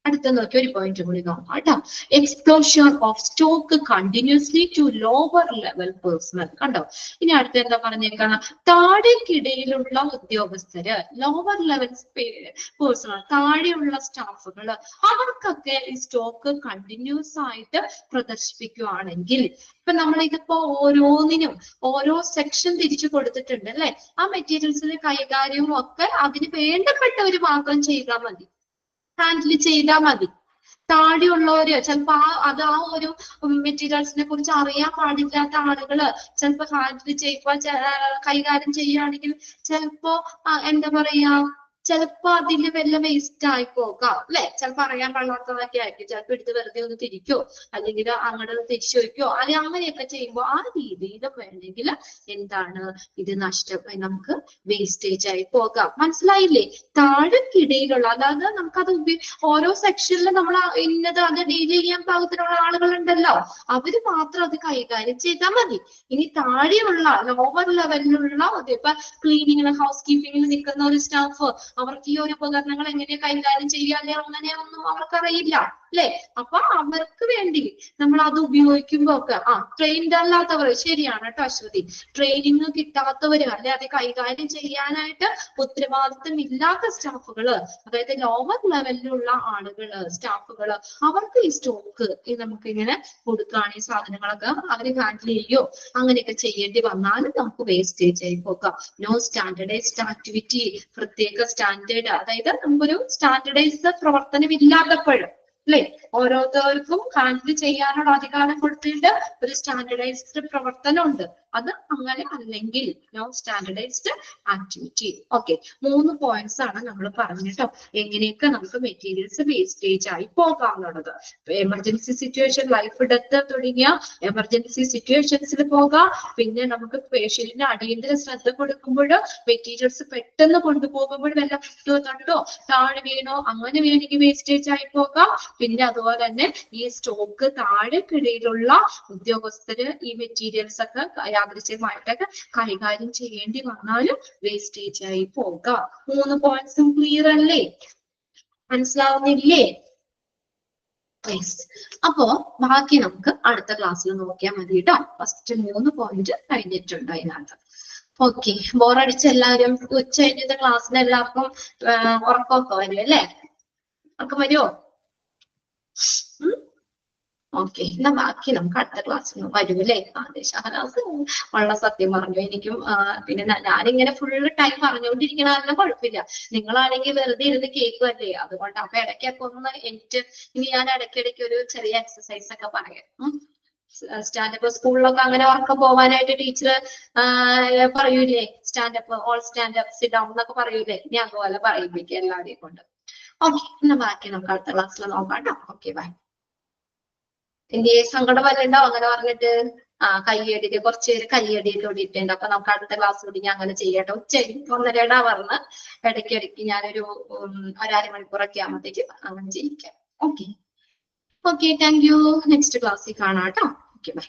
അടുത്ത നോക്കി ഒരു പോയിന്റ് കൂടി നോക്കാം കേട്ടോ. Explosion of stock continuously to lower level personnel. കണ്ടോ, ഇനി അടുത്ത എന്താ പറഞ്ഞേക്കാണ്, താഴേക്കിടയിലുള്ള ഉദ്യോഗസ്ഥര്, ലോവർ ലെവൽ പേഴ്സണൽ, താഴെയുള്ള സ്റ്റാഫുകള്, അവർക്കൊക്കെ ഈ സ്റ്റോക്ക് കണ്ടിന്യൂസ് ആയിട്ട് പ്രദർശിപ്പിക്കുകയാണെങ്കിൽ, ഇപ്പൊ നമ്മളിതിപ്പോ ഓരോന്നിനും ഓരോ സെക്ഷൻ തിരിച്ചു കൊടുത്തിട്ടുണ്ട് അല്ലെ, ആ മെറ്റീരിയൽസിന്റെ കൈകാര്യവും ഒക്കെ അതിന് വേണ്ടപ്പെട്ടവര് മാത്രം ചെയ്താൽ മതി, ഹാൻഡിൽ ചെയ്താൽ മതി. താഴെയുള്ളവര് ചിലപ്പോ ആ ഒരു മെറ്റീരിയൽസിനെ കുറിച്ച് അറിയാൻ പാടില്ലാത്ത ആളുകള് ചിലപ്പോ ഹാൻഡിൽ ചെയ്യുമ്പോ കൈകാര്യം ചെയ്യുകയാണെങ്കിൽ ചിലപ്പോ എന്താ പറയാ, ചിലപ്പോ അതില് വല്ല വേസ്റ്റ് ആയി പോകാം അല്ലെ, ചിലപ്പോ അറിയാൻ പാടില്ലാത്തതൊക്കെ ആയിരിക്കും, ചിലപ്പോ എടുത്ത് വെറുതെ ഒന്ന് തിരിക്കോ അല്ലെങ്കിൽ അങ്ങോട്ട് തിരിച്ചു വയ്ക്കോ, അല്ലെങ്കിൽ അങ്ങനെയൊക്കെ ചെയ്യുമ്പോൾ ആ രീതിയിൽ വേണമെങ്കിൽ എന്താണ് ഇത് നമുക്ക് വേസ്റ്റേജ് ആയി പോകാം. മനസ്സിലായില്ലേ? താഴെക്കിടയിലുള്ള, അതായത് നമുക്കത് ഓരോ സെക്ഷനിൽ നമ്മൾ ഇന്നത് അത് ഡീൽ ചെയ്യാൻ പാകത്തിനുള്ള ആളുകളുണ്ടല്ലോ, അവര് മാത്രം അത് കൈകാര്യം ചെയ്താൽ മതി. ഇനി താഴെയുള്ള ലോവർ ലെവലിലുള്ള ഇപ്പൊ ക്ലീനിങ്ങിന് ഹൗസ് കീപ്പിങ്ങിൽ നിൽക്കുന്ന ഒരു സ്റ്റാഫ്, അവർക്ക് ഈ ഒരു ഉപകരണങ്ങൾ എങ്ങനെ കൈകാര്യം ചെയ്യാല്ലേ അങ്ങനെയൊന്നും അവർക്കറിയില്ല അല്ലെ, അപ്പൊ അവർക്ക് വേണ്ടി നമ്മൾ അത് ഉപയോഗിക്കുമ്പോ ഒക്കെ ട്രെയിൻഡ് അല്ലാത്തവർ, ശരിയാണ് കേട്ടോ അശ്വതി, ട്രെയിനിങ് കിട്ടാത്തവര് അല്ലെ അത് കൈകാര്യം ചെയ്യാനായിട്ട് ഉത്തരവാദിത്വം ഇല്ലാത്ത സ്റ്റാഫുകള്, അതായത് ലോവർ ലെവലിലുള്ള ആളുകള്, സ്റ്റാഫുകള്, അവർക്ക് ഈ സ്റ്റോക്ക് നമുക്ക് ഇങ്ങനെ കൊടുക്കുകയാണ്, ഈ സാധനങ്ങളൊക്കെ അവര് ഹാൻഡിൽ ചെയ്യോ അങ്ങനെയൊക്കെ ചെയ്യേണ്ടി വന്നാലും നമുക്ക് വേസ്റ്റേജ് ആയി പോകാം. നോ സ്റ്റാൻഡർഡൈസ്ഡ് ആക്ടിവിറ്റി, പ്രത്യേക സ്റ്റാൻഡേർഡ്, അതായത് നമുക്കൊരു സ്റ്റാൻഡർഡൈസ്ഡ് പ്രവർത്തനം ഇല്ലാത്തപ്പോഴും അല്ലെ, ഓരോരുത്തർക്കും ഹാൻഡിൽ ചെയ്യാനുള്ള അധികാരം കൊടുത്തിട്ട് ഒരു സ്റ്റാൻഡർഡൈസ്ഡ് പ്രവർത്തനം ഉണ്ട്, അത് അങ്ങനെ അല്ലെങ്കിൽ no standardised activity. Okay, 3 points ആണ് നമ്മൾ പറഞ്ഞിട്ടോ എങ്ങനെയൊക്കെ നമുക്ക് മെറ്റീരിയൽസ് വേസ്റ്റേജ് ആയി പോകാമെന്നുള്ളത്. എമർജൻസി സിറ്റുവേഷൻ, ലൈഫ് ഡെത്ത് തുടങ്ങിയ എമർജൻസി സിറ്റുവേഷൻസിൽ പോകാം. പിന്നെ നമുക്ക് പേഷ്യന്റിന് അടിയന്തര ശ്രദ്ധ കൊടുക്കുമ്പോൾ മെറ്റീരിയൽസ് പെട്ടെന്ന് കൊണ്ടുപോകുമ്പോൾ വല്ല മുട്ടോ തട്ടോ താഴെ വീണോ അങ്ങനെ വേണമെങ്കിൽ വേസ്റ്റേജ് ആയി പോകാം. പിന്നെ അതുപോലെ തന്നെ ഈ സ്റ്റോക്ക് താഴെക്കിടയിലുള്ള ഉദ്യോഗസ്ഥര് ഈ മെറ്റീരിയൽസ് ഒക്കെ യാദൃശ്യമായിട്ടൊക്കെ കൈകാര്യം ചെയ്യേണ്ടി വന്നാലും വേസ്റ്റേജ് ആയി പോകാം. 3 പോയിന്റ്സും ക്ലിയർ അല്ലേ? മനസ്സിലാവുന്നില്ലേ? അപ്പോ ബാക്കി നമുക്ക് അടുത്ത ക്ലാസ്സിൽ നോക്കിയാൽ മതി കേട്ടോ. ഫസ്റ്റ് 3 പോയിന്റ് കഴിഞ്ഞിട്ടുണ്ട് അതിനകത്ത്. ഓക്കെ, ബോറടിച്ച എല്ലാവരും ഉച്ച കഴിഞ്ഞത്തെ ക്ലാസ്സിൽ എല്ലാവർക്കും ഉറക്കമൊക്കെ വരും അല്ലേ? ഉറക്കം വരുമോ? ഓക്കെ, എന്നാ ബാക്കി നമുക്ക് അടുത്ത ക്ലാസ്സിൽ വരൂല്ലേ? ഷഹനാസ് ഉള്ള സത്യം പറഞ്ഞു. എനിക്കും പിന്നെ ഞാനിങ്ങനെ ഫുള്ള് ടൈം പറഞ്ഞുകൊണ്ടിരിക്കണ കുഴപ്പമില്ല, നിങ്ങളാണെങ്കിൽ വെറുതെ ഇരുന്ന് കേൾക്കുമല്ലേ, അതുകൊണ്ട് അപ്പൊ ഇടയ്ക്കൊക്കെ ഒന്ന് എനിക്ക് ഇനി ഞാൻ ഇടയ്ക്കിടയ്ക്ക് ഒരു ചെറിയ എക്സസൈസ് ഒക്കെ പറയാം. സ്റ്റാൻഡപ്പ് സ്കൂളിലൊക്കെ അങ്ങനെ ഉറക്കം പോവാനായിട്ട് ടീച്ചർ പറയൂലേ, stand up, all stand up, sit down എന്നൊക്കെ പറയൂലേ, ഇനി അതുപോലെ പറയിപ്പിക്കുക എല്ലാവരെയും കൊണ്ട്. ഓക്കെ, എന്നാ ബാക്കി നമുക്ക് അടുത്ത ക്ലാസ്സിൽ നോക്കാം കേട്ടോ. Okay, bye. എന്റെ സങ്കടം വല്ലണ്ടോ അങ്ങനെ പറഞ്ഞിട്ട്? കയ്യടിയിട്ട് കുറച്ച് പേര് കയ്യടിയിട്ട് ഓടിയിട്ടുണ്ട്. അപ്പൊ നമുക്ക് അടുത്ത ക്ലാസ് കൂടി ഞാൻ അങ്ങനെ ചെയ്യട്ടെ. ഉച്ചയ്ക്ക് 1:30 പറഞ്ഞ് ഇടയ്ക്കിടയ്ക്ക് ഞാനൊരു 1/2 മണിക്കൂറൊക്കെ ആകുമ്പോഴത്തേക്ക് അങ്ങനെ ചെയ്യിക്കാം. Okay, thank you. നെക്സ്റ്റ് ക്ലാസ്സിൽ കാണാം കേട്ടോ. Okay, by.